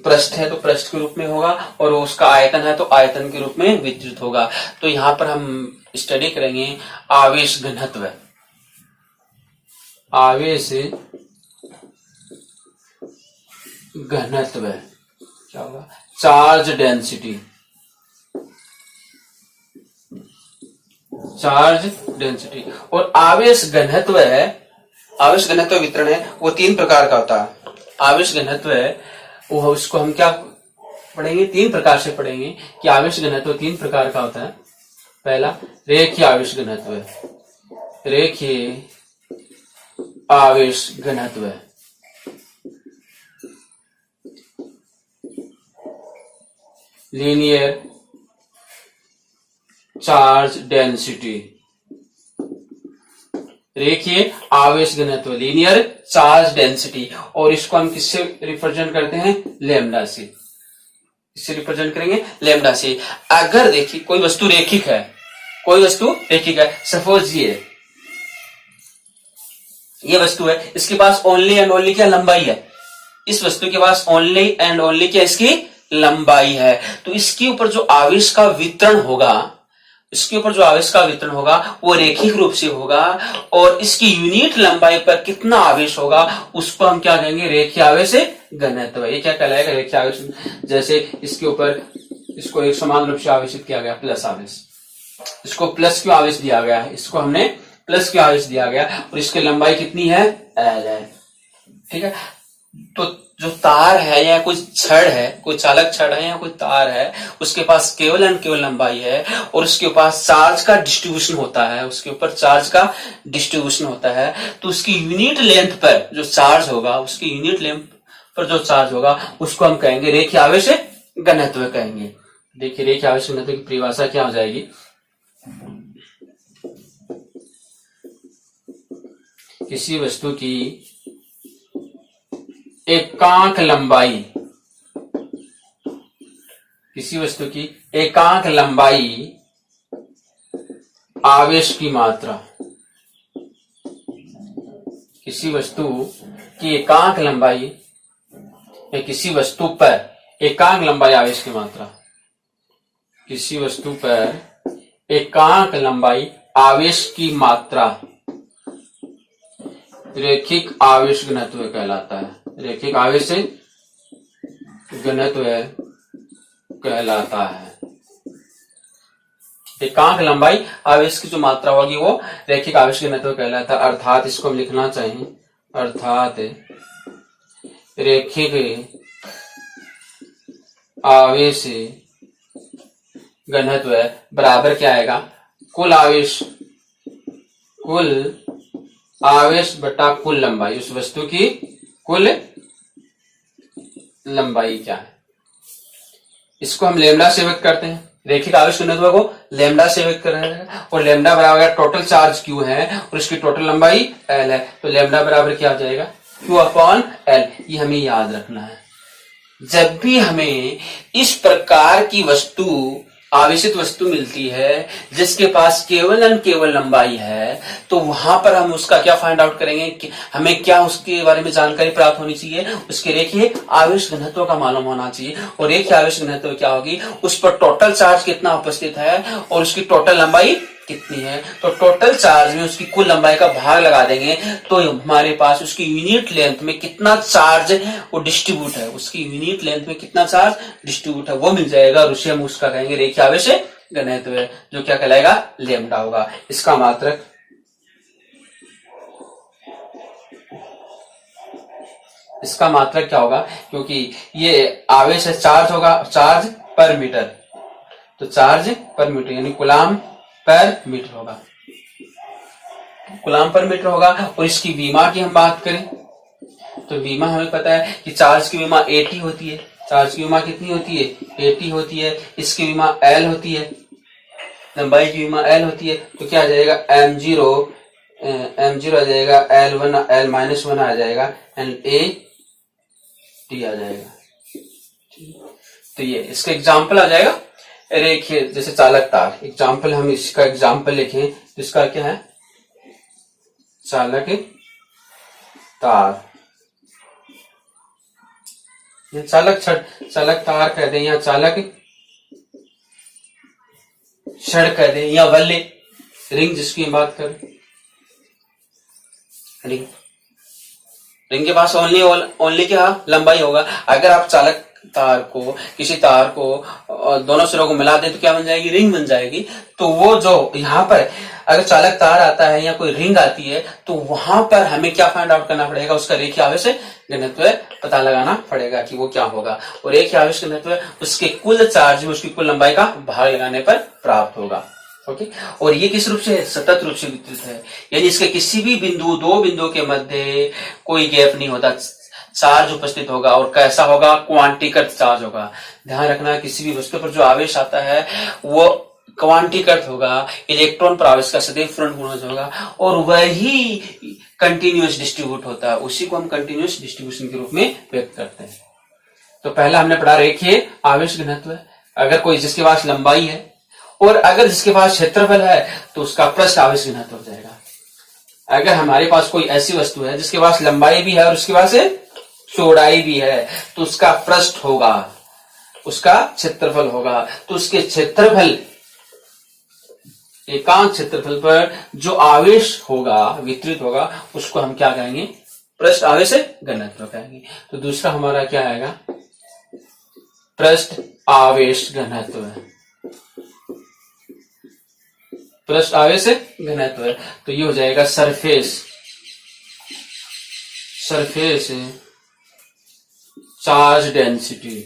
पृष्ठ है तो पृष्ठ के रूप में होगा, और उसका आयतन है तो आयतन के रूप में वितरित होगा। तो यहां पर हम स्टडी करेंगे आवेश घनत्व, आवेश घनत्व क्या होगा, चार्ज डेंसिटी, चार्ज डेंसिटी। और आवेश घनत्व है, आवेश घनत्व वितरण है वो तीन प्रकार का होता है। आवेश घनत्व है वो, उसको हम क्या पढ़ेंगे, तीन प्रकार से पढ़ेंगे कि आवेश घनत्व तीन प्रकार का होता है। पहला रेखीय आवेश घनत्व, रेखीय आवेश घनत्व, लीनियर चार्ज डेंसिटी, रेखीय आवेश घनत्व, लीनियर चार्ज डेंसिटी। और इसको हम किससे रिप्रेजेंट करते हैं, लैम्डा से। इससे रिप्रेजेंट करेंगे लैम्डा से। अगर देखिए कोई वस्तु रेखिक है, कोई वस्तु रेखिक है, सपोज ये वस्तु है, इसके पास ओनली एंड ओनली क्या लंबाई है, इस वस्तु के पास ओनली एंड ओनली क्या इसकी लंबाई है। तो इसके ऊपर जो आवेश का वितरण होगा, इसके ऊपर जो आवेश का वितरण होगा वो रेखिक रूप से होगा, और इसकी यूनिट लंबाई पर कितना आवेश होगा उसको हम क्या कहेंगे, रेखीय आवेश घनत्व। ये क्या कहलाएगा, रेखीय आवेश। जैसे इसके ऊपर इसको एक समान रूप से आवेशित किया गया, प्लस आवेश, इसको प्लस क्यों आवेश दिया गया है, इसको हमने प्लस क्यों आवेश दिया गया, और इसकी लंबाई कितनी है, एल है। ठीक है, तो जो तार है या कोई छड़ है, कोई चालक छड़ है या कोई तार है, उसके पास केवल एंड केवल लंबाई है, और उसके पास चार्ज का डिस्ट्रीब्यूशन होता है, उसके ऊपर चार्ज का डिस्ट्रीब्यूशन होता है। तो उसकी यूनिट लेंथ पर जो चार्ज होगा, उसकी यूनिट लेंथ पर जो चार्ज होगा उसको हम कहेंगे रेखीय आवेश घनत्व कहेंगे। देखिए रेखीय आवेश घनत्व की परिभाषा क्या हो जाएगी, किसी वस्तु की एकांक लंबाई, किसी वस्तु की एकांक लंबाई आवेश की मात्रा, किसी वस्तु की एकांक लंबाई या किसी वस्तु पर एकांक लंबाई आवेश की मात्रा, किसी वस्तु पर एकांक लंबाई आवेश की मात्रा रेखिक आवेश घनत्व कहलाता है, रेखिक आवेश घनत्व कहलाता है। एकांक लंबाई आवेश की जो मात्रा होगी वो रेखिक आवेश घनत्व कहलाता है। अर्थात इसको हम लिखना चाहिए, अर्थात रेखिक आवेश घनत्व है बराबर क्या आएगा, कुल आवेश बटा कुल लंबाई, उस वस्तु की कुल लंबाई क्या है। इसको हम लेमडा से व्यक्त करते हैं, रैखिक आवेश घनत्व को लेमडा से व्यक्त कर रहे हैं, और लेमडा बराबर टोटल चार्ज क्यू है और उसकी टोटल लंबाई एल है, तो लेमडा बराबर क्या हो जाएगा, क्यू अपॉन एल। ये हमें याद रखना है। जब भी हमें इस प्रकार की आवेशित वस्तु मिलती है जिसके पास केवल एंड केवल लंबाई है, तो वहां पर हम उसका क्या फाइंड आउट करेंगे कि हमें क्या उसके बारे में जानकारी प्राप्त होनी चाहिए, उसके रेखीय आवेश घनत्व का मालूम होना चाहिए। और रेखीय आवेश घनत्व क्या होगी, उस पर टोटल चार्ज कितना उपस्थित है और उसकी टोटल लंबाई कितनी है। तो टोटल चार्ज में उसकी कुल लंबाई का भाग लगा देंगे तो हमारे पास उसकी यूनिट लेंथ में कितना चार्ज वो डिस्ट्रीब्यूट है, उसकी यूनिट लेंथ में कितना चार्ज डिस्ट्रीब्यूट है वो मिल जाएगा, और उसे हम उसका कहेंगे रेखीय आवेश घनत्व, जो क्या कहलाएगा, लेमडा होगा। इसका मात्रक क्या होगा, क्योंकि ये आवेश है, चार्ज होगा, चार्ज पर मीटर, तो चार्ज पर मीटर यानी कूलाम पर मीटर होगा, कूलाम पर मीटर होगा। और इसकी विमा की हम बात करें तो विमा हमें पता है कि चार्ज की विमा 80 होती है, चार्ज की विमा कितनी होती है, 80 होती है। इसकी विमा L होती है, लंबाई की विमा L होती है, तो क्या आ जाएगा, m0 आ जाएगा, L-1 आ जाएगा एंड AT आ जाएगा। तो ये इसका एग्जाम्पल आ जाएगा रेखीय, जैसे चालक तार, एग्जाम्पल हम इसका एग्जाम्पल लिखें तो इसका क्या है, चालक तार, या चालक तार कह दें, या चालक छड़ कह दें, या वल्ले रिंग जिसकी हम बात करें, रिंग के पास ओनली क्या लंबाई होगा। अगर आप चालक तार को, किसी तार को दोनों सिरों को मिला दे तो क्या बन जाएगी, रिंग बन जाएगी। तो वो जो यहाँ पर अगर चालक तार आता है या कोई रिंग आती है तो वहां पर हमें क्या फाइंड आउट करना पड़ेगा, उसका रेखीय आवेश घनत्व पता लगाना पड़ेगा कि वो क्या होगा। और रेखीय आवेश घनत्व उसके कुल चार्ज में उसकी कुल लंबाई का भाग लगाने पर प्राप्त होगा। ओके, और ये किस रूप से, सतत रूप से वितरित है, यानी इसके किसी भी दो बिंदुओं के मध्य कोई गैप नहीं होता, चार्ज उपस्थित होगा। और कैसा होगा, क्वांटीकृत चार्ज होगा। ध्यान रखना, किसी भी वस्तु पर जो आवेश आता है वो क्वांटीकृत होगा, इलेक्ट्रॉन पर आवेश का सदैव फ्रंट गुणज होगा, और वही कंटिन्यूअस डिस्ट्रीब्यूट होता है, उसी को हम कंटिन्यूअस डिस्ट्रीब्यूशन के रूप में व्यक्त करते हैं। तो पहला हमने पढ़ा रेखीय आवेश घनत्व, अगर कोई जिसके पास लंबाई है और अगर जिसके पास क्षेत्रफल है तो उसका पृष्ठ आवेश घनत्व हो जाएगा। अगर हमारे पास कोई ऐसी वस्तु है जिसके पास लंबाई भी है और उसके पास चौड़ाई भी है तो उसका पृष्ठ होगा, उसका क्षेत्रफल होगा। तो उसके क्षेत्रफल, एकांक क्षेत्रफल पर जो आवेश होगा, वितरित होगा, उसको हम क्या कहेंगे, पृष्ठ आवेश घनत्व कहेंगे। तो दूसरा हमारा क्या आएगा, पृष्ठ आवेश घनत्व, पृष्ठ आवेश घनत्व। तो ये हो जाएगा surface charge density,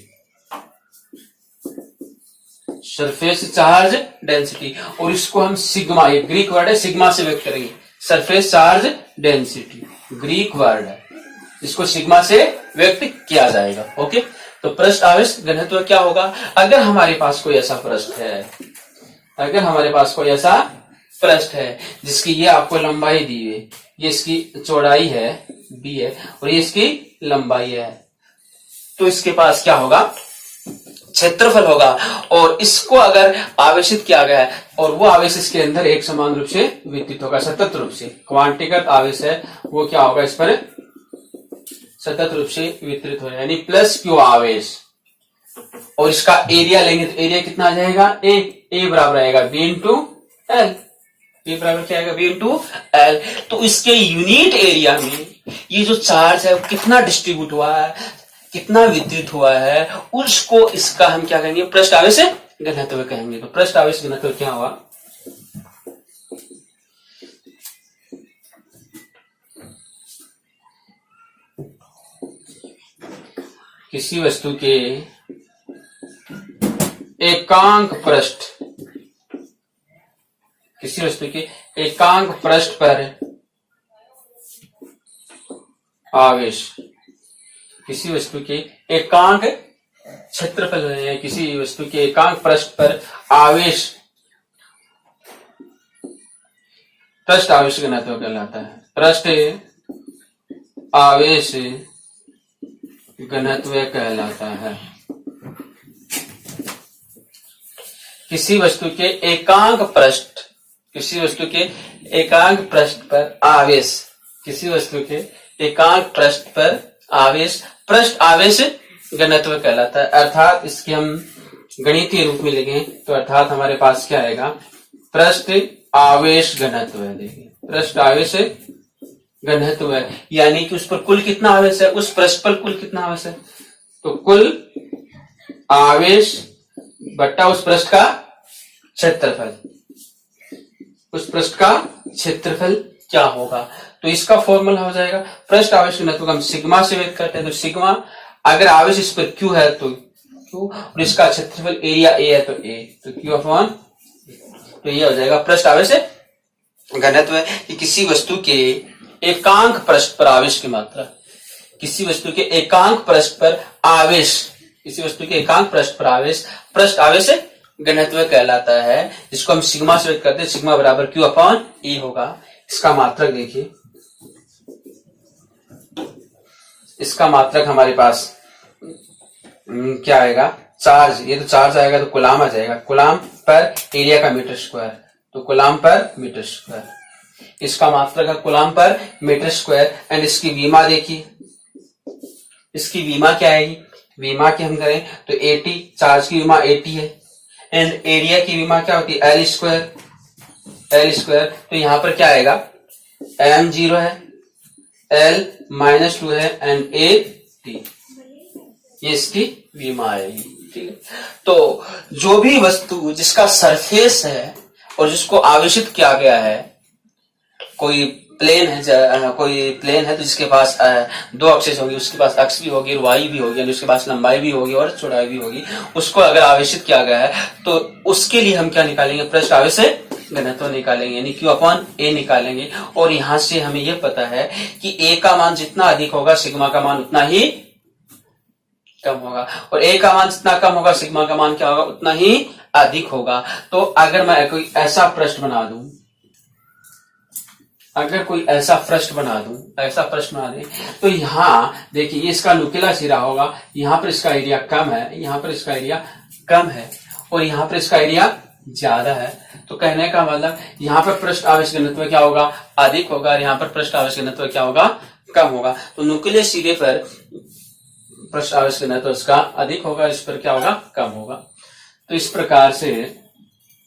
surface charge density. और इसको हम सिग्मा, ये ग्रीक वर्ड है, सिग्मा से व्यक्त करेंगे, surface charge density Greek word है, इसको सिग्मा से व्यक्त किया जाएगा। ओके, तो पृष्ठ आवेश घनत्व क्या होगा, अगर हमारे पास कोई ऐसा पृष्ठ है, अगर हमारे पास कोई ऐसा पृष्ठ है जिसकी ये आपको लंबाई दी है, ये इसकी चौड़ाई है b है और ये इसकी लंबाई है, तो इसके पास क्या होगा, क्षेत्रफल होगा। और इसको अगर आवेशित किया गया है और वो आवेश इसके अंदर एक समान रूप से वितरित होगा, सतत रूप से, क्वांटीकृत आवेश है वो क्या होगा, इस पर सतत रूप से वितरित हो, यानी प्लस क्यू आवेश। और इसका एरिया लेंगे तो एरिया कितना आ जाएगा, ए बराबर आएगा बी इंटू एल, ए बराबर क्या आएगा, बी इंटू एल। तो इसके यूनिट एरिया में ये जो चार्ज है वो कितना डिस्ट्रीब्यूट हुआ है, कितना वितरित हुआ है, उसको इसका हम क्या कहेंगे, पृष्ठ आवेश घनत्व कहेंगे। तो पृष्ठ आवेश घनत्व क्या हुआ, किसी वस्तु के एकांक पृष्ठ, किसी वस्तु के एकांक पृष्ठ पर आवेश, किसी वस्तु के एकांक क्षेत्रफल है, किसी वस्तु के एकांक पृष्ठ पर आवेश, पृष्ठ आवेश घनत्व कहलाता है। पृष्ठ आवेश घनत्व कहलाता है। किसी वस्तु के एकांक पृष्ठ, किसी वस्तु के एकांक पृष्ठ पर आवेश, किसी वस्तु के एकांक पृष्ठ पर आवेश पृष्ठ आवेश घनत्व कहलाता है। अर्थात इसके हम गणितीय रूप में लिखें तो अर्थात हमारे पास क्या आएगा, पृष्ठ आवेश घनत्व है। देखिए पृष्ठ आवेश घनत्व है, यानी कि उस पर कुल कितना आवेश है, उस पृष्ठ पर कुल कितना आवेश है, तो कुल आवेश बट्टा उस पृष्ठ का क्षेत्रफल, उस पृष्ठ का क्षेत्रफल क्या होगा, तो इसका फॉर्मूला हो जाएगा पृष्ठ आवेश घनत्व को हम सिग्मा से व्यक्त करते हैं। तो सिग्मा, अगर आवेश इस पर क्यू है तो क्यू, और इसका क्षेत्रफल एरिया ए है तो ए, तो क्यू अपॉन, तो ये हो जाएगा पृष्ठ आवेश घनत्व है कि किसी वस्तु के एकांक पृष्ठ पर आवेश की मात्रा, किसी वस्तु के एकांक पृष्ठ पर आवेश, किसी वस्तु के एकांक पृष्ठ पर आवेश पृष्ठ आवेश घनत्व कहलाता है, जिसको हम सिग्मा से व्यक्त करते हैं। सिग्मा बराबर क्यू अपॉन ई होगा। इसका मात्रक देखिए, इसका मात्रक हमारे पास क्या आएगा, चार्ज, ये तो चार्ज आएगा तो कूलाम आ जाएगा, कूलाम पर एरिया का मीटर स्क्वायर, तो कूलाम पर मीटर स्क्वायर। इसका मात्रक है कूलाम पर मीटर स्क्वायर। एंड इसकी विमा देखिए, इसकी विमा क्या आएगी, विमा की हम करें तो 80, चार्ज की विमा 80 है, एंड एरिया की विमा क्या होती है एल स्क्वायर, एल स्क्वायर। तो यहां पर क्या आएगा, एम 0 है, एल -2 है, एंड ए टी, ये इसकी विमा आएगी। ठीक है, तो जो भी वस्तु जिसका सरफेस है और जिसको आवेशित किया गया है, कोई प्लेन है, कोई प्लेन है तो जिसके पास दो अक्षेस होगी, उसके पास अक्ष भी होगी, वाई भी होगी, उसके पास लंबाई भी होगी और चौड़ाई भी होगी, उसको अगर आवेशित किया गया है तो उसके लिए हम क्या निकालेंगे, पृष्ठ आवेश घनत्व निकालेंगे, यानी क्यू अपॉन ए निकालेंगे। और यहां से हमें यह पता है कि ए का मान जितना अधिक होगा सिग्मा का मान उतना ही कम होगा, और ए का मान जितना कम होगा सिग्मा का मान क्या होगा, उतना ही अधिक होगा। तो अगर मैं कोई ऐसा पृष्ठ बना दूं, अगर कोई ऐसा पृष्ठ बना दूं, ऐसा पृष्ठ बना दें, तो यहां देखिए ये इसका नुकीला सिरा होगा, यहां पर इसका एरिया कम है, यहां पर इसका एरिया कम है, और यहां पर इसका एरिया ज्यादा है। तो कहने का मतलब यहां पर पृष्ठ आवेश घनत्व क्या होगा, अधिक होगा, और यहां पर पृष्ठ आवेश घनत्व क्या होगा, कम होगा। तो नुकीले सिरे पर पृष्ठ आवेश घनत्व इसका अधिक होगा, इस पर क्या होगा, कम होगा। तो इस प्रकार से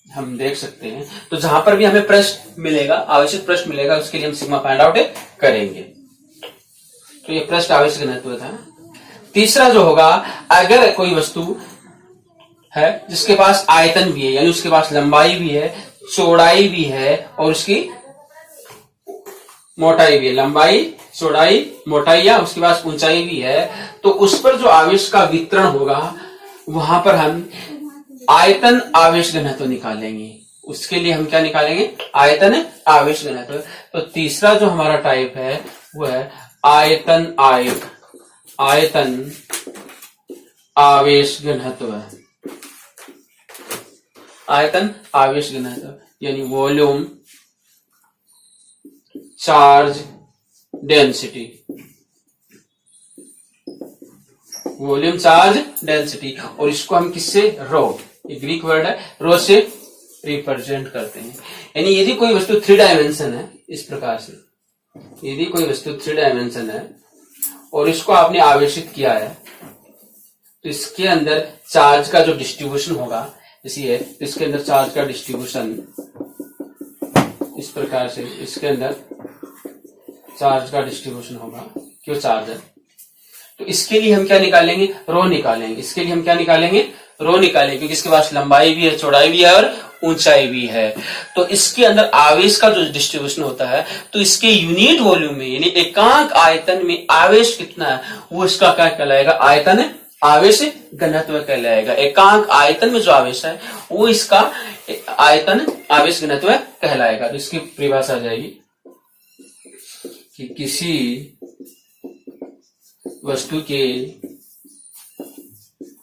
हम देख सकते हैं। तो जहां पर भी हमें पृष्ठ मिलेगा, आवेशित पृष्ठ मिलेगा, उसके लिए हम सिग्मा फाइंड आउट करेंगे। तो ये पृष्ठ आवेश घनत्व था। तीसरा जो होगा, अगर कोई वस्तु है जिसके पास आयतन भी है, यानी उसके पास लंबाई भी है, चौड़ाई भी है, और उसकी मोटाई भी है, लंबाई चौड़ाई मोटाई, या उसके पास ऊंचाई भी है, तो उस पर जो आवेश का वितरण होगा वहां पर हम आयतन आवेश घनत्व निकालेंगे। उसके लिए हम क्या निकालेंगे, आयतन आवेश घनत्व। तो तीसरा जो हमारा टाइप है वो है आयतन आवेश घनत्व, आयतन आवेश घनत्व यानी volume charge density, volume charge density. और इसको हम किससे, रो, ये ग्रीक वर्ड है, रो से रिप्रेजेंट करते हैं। यानी यदि कोई वस्तु 3 डायमेंशन है, इस प्रकार से यदि कोई वस्तु 3 डायमेंशन है और इसको आपने आवेशित किया है, तो इसके अंदर चार्ज का जो डिस्ट्रीब्यूशन होगा, इसी इसके अंदर चार्ज का डिस्ट्रीब्यूशन इस प्रकार से, इसके अंदर चार्ज का डिस्ट्रीब्यूशन होगा, क्यों चार्ज है। तो इसके लिए हम क्या निकालेंगे, रो निकालेंगे। इसके लिए हम क्या निकालेंगे, रो निकालेंगे, क्योंकि इसके पास लंबाई भी है, चौड़ाई भी है और ऊंचाई भी है। तो इसके अंदर आवेश का जो डिस्ट्रीब्यूशन होता है, तो इसके यूनिट वॉल्यूम में यानी एकांक आयतन में आवेश कितना है, वो इसका क्या कहलाएगा, आयतन आवेश घनत्व कहलाएगा। एकांक आयतन में जो आवेश है वो इसका आयतन आवेश घनत्व कहलाएगा। तो इसकी परिभाषा आ जाएगी कि किसी वस्तु के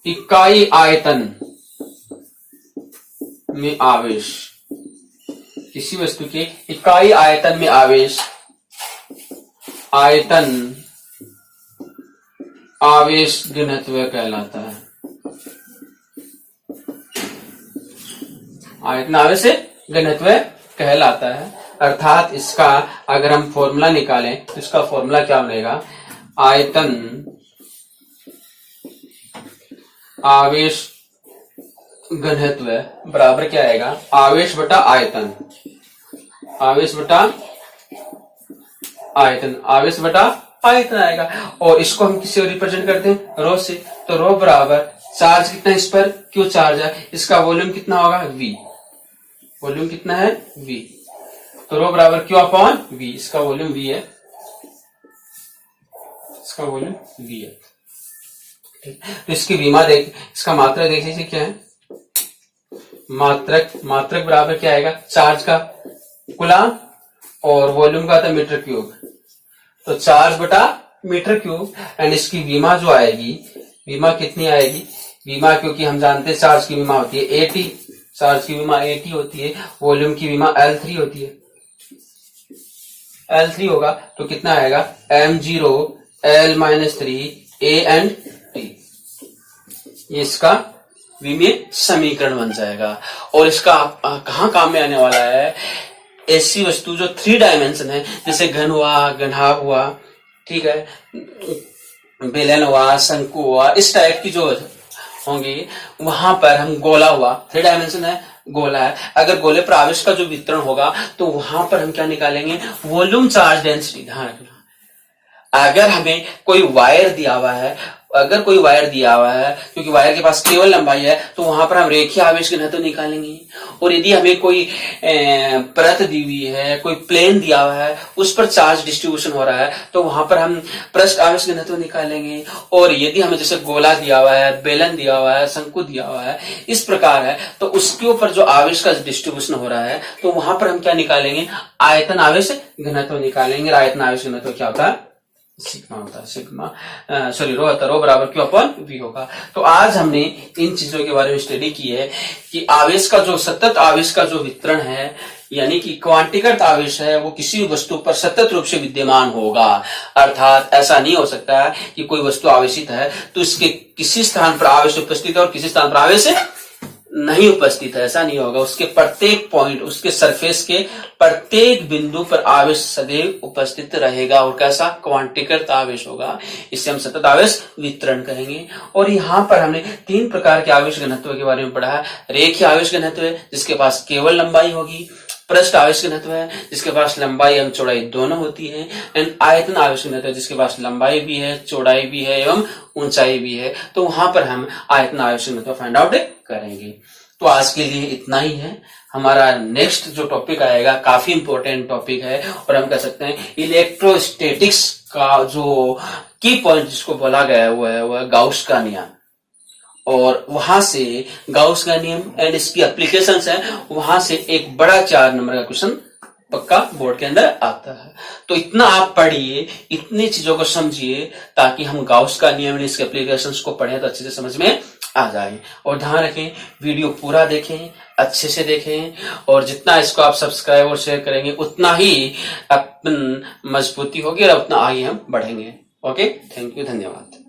इकाई आयतन में आवेश, किसी वस्तु के इकाई आयतन में आवेश आयतन आवेश घनत्व कहलाता है। आयतन आवेश घनत्व कहलाता है। अर्थात इसका अगर हम फॉर्मूला निकालें तो इसका फॉर्मूला क्या बनेगा, आयतन आवेश घनत्व बराबर क्या आएगा, आवेश बटा आयतन, आवेश बटा आयतन, आवेश बटा आयतन आएगा। और इसको हम किससे रिप्रेजेंट करते हैं, रो से। तो रो बराबर चार्ज कितना इस पर, क्यों चार्ज है, इसका वॉल्यूम कितना होगा, वी। वॉल्यूम कितना है, वी। तो रो बराबर क्यू अपॉन वी, इसका वॉल्यूम वी है, इसका वॉल्यूम वी है। ठीक, तो इसकी विमा देख, इसका मात्रक देख लीजिए क्या है, मात्रक, मात्रक बराबर क्या आएगा, चार्ज का कूलाम और वॉल्यूम का था मीटर क्यूब। तो चार्ज बटा मीटर क्यूब। एंड इसकी विमा जो आएगी, विमा कितनी आएगी, विमा क्योंकि हम जानते हैं चार्ज की विमा होती है AT, चार्ज की विमा AT होती है, वॉल्यूम की विमा L3 होती है, L3 होगा। तो कितना आएगा, m0 L-3 A and T। ये इसका विमीय समीकरण बन जाएगा। और इसका कहाँ काम में आने वाला है, ऐसी वस्तु जो 3 डायमेंशन है, जैसे घन हुआ, घनाभ हुआ, ठीक है, बेलन हुआ, शंकु हुआ, इस टाइप की जो होंगी, वहां पर हम गोला हुआ, 3 डायमेंशन है, गोला है, अगर गोले पर आवेश का जो वितरण होगा तो वहां पर हम क्या निकालेंगे, वॉल्यूम चार्ज डेंसिटी। ध्यान रखना, अगर हमें कोई वायर दिया हुआ है, अगर कोई वायर दिया हुआ है, क्योंकि वायर के पास केवल लंबाई है, तो वहां पर हम रेखीय आवेश घनत्व निकालेंगे। और यदि हमें कोई परत दी हुई है, कोई प्लेन दिया हुआ है, उस पर चार्ज डिस्ट्रीब्यूशन हो रहा है, तो वहां पर हम पृष्ठ आवेश घनत्व निकालेंगे। और यदि हमें जैसे गोला दिया हुआ है, बेलन दिया हुआ है, शंकु दिया हुआ है, इस प्रकार है, तो उसके ऊपर जो आवेश का डिस्ट्रीब्यूशन हो रहा है, तो वहां पर हम क्या निकालेंगे, आयतन आवेश घनत्व निकालेंगे। आयतन आवेश घनत्व क्या होता है, सिग्मा होता है, सिग्मा सॉरी रो होता है, रो बराबर क्यू अपॉन वी होगा। तो आज हमने इन चीजों के बारे में स्टडी की है कि आवेश का जो सतत आवेश का जो वितरण है, यानी कि क्वांटीकृत आवेश है, वो किसी वस्तु पर सतत रूप से विद्यमान होगा। अर्थात ऐसा नहीं हो सकता है कि कोई वस्तु आवेशित है तो इसके किसी स्थान पर आवेश उपस्थित है और किसी स्थान पर आवेश नहीं उपस्थित है, ऐसा नहीं होगा। उसके प्रत्येक पॉइंट, उसके सरफेस के प्रत्येक बिंदु पर आवेश सदैव उपस्थित रहेगा और कैसा, क्वांटीकृत आवेश होगा। इससे हम सतत आवेश वितरण करेंगे। और यहाँ पर हमने 3 प्रकार के आवेश घनत्व के बारे में पढ़ा है। रेखीय आवेश घनत्व है जिसके पास केवल लंबाई होगी, पृष्ठ आवेश घनत्व है जिसके पास लंबाई एवं चौड़ाई दोनों होती है, एंड आयतन आवेश घनत्व है जिसके पास लंबाई भी है, चौड़ाई भी है एवं ऊंचाई भी है। तो वहां पर हम आयतन आवेश घनत्व फाइंड आउट करेंगे। तो आज के लिए इतना ही है। हमारा नेक्स्ट जो टॉपिक आएगा काफी इंपॉर्टेंट टॉपिक है और हम कह सकते हैं इलेक्ट्रोस्टैटिक्स का जो की पॉइंट जिसको बोला गया हुआ है वह गाउस का नियम, और वहां से गाउस का नियम एंड इसकी एप्लीकेशंस है, वहां से एक बड़ा 4 नंबर का क्वेश्चन पक्का बोर्ड के अंदर आता है। तो इतना आप पढ़िए, इतनी चीजों को समझिए ताकि हम गाउस का नियम एंड इसके एप्लीकेशंस को पढ़ें तो अच्छे से समझ में आ जाए। और ध्यान रखें, वीडियो पूरा देखें, अच्छे से देखें, और जितना इसको आप सब्सक्राइब और शेयर करेंगे उतना ही अपन मजबूती होगी और उतना आगे हम बढ़ेंगे। ओके, थैंक यू, धन्यवाद।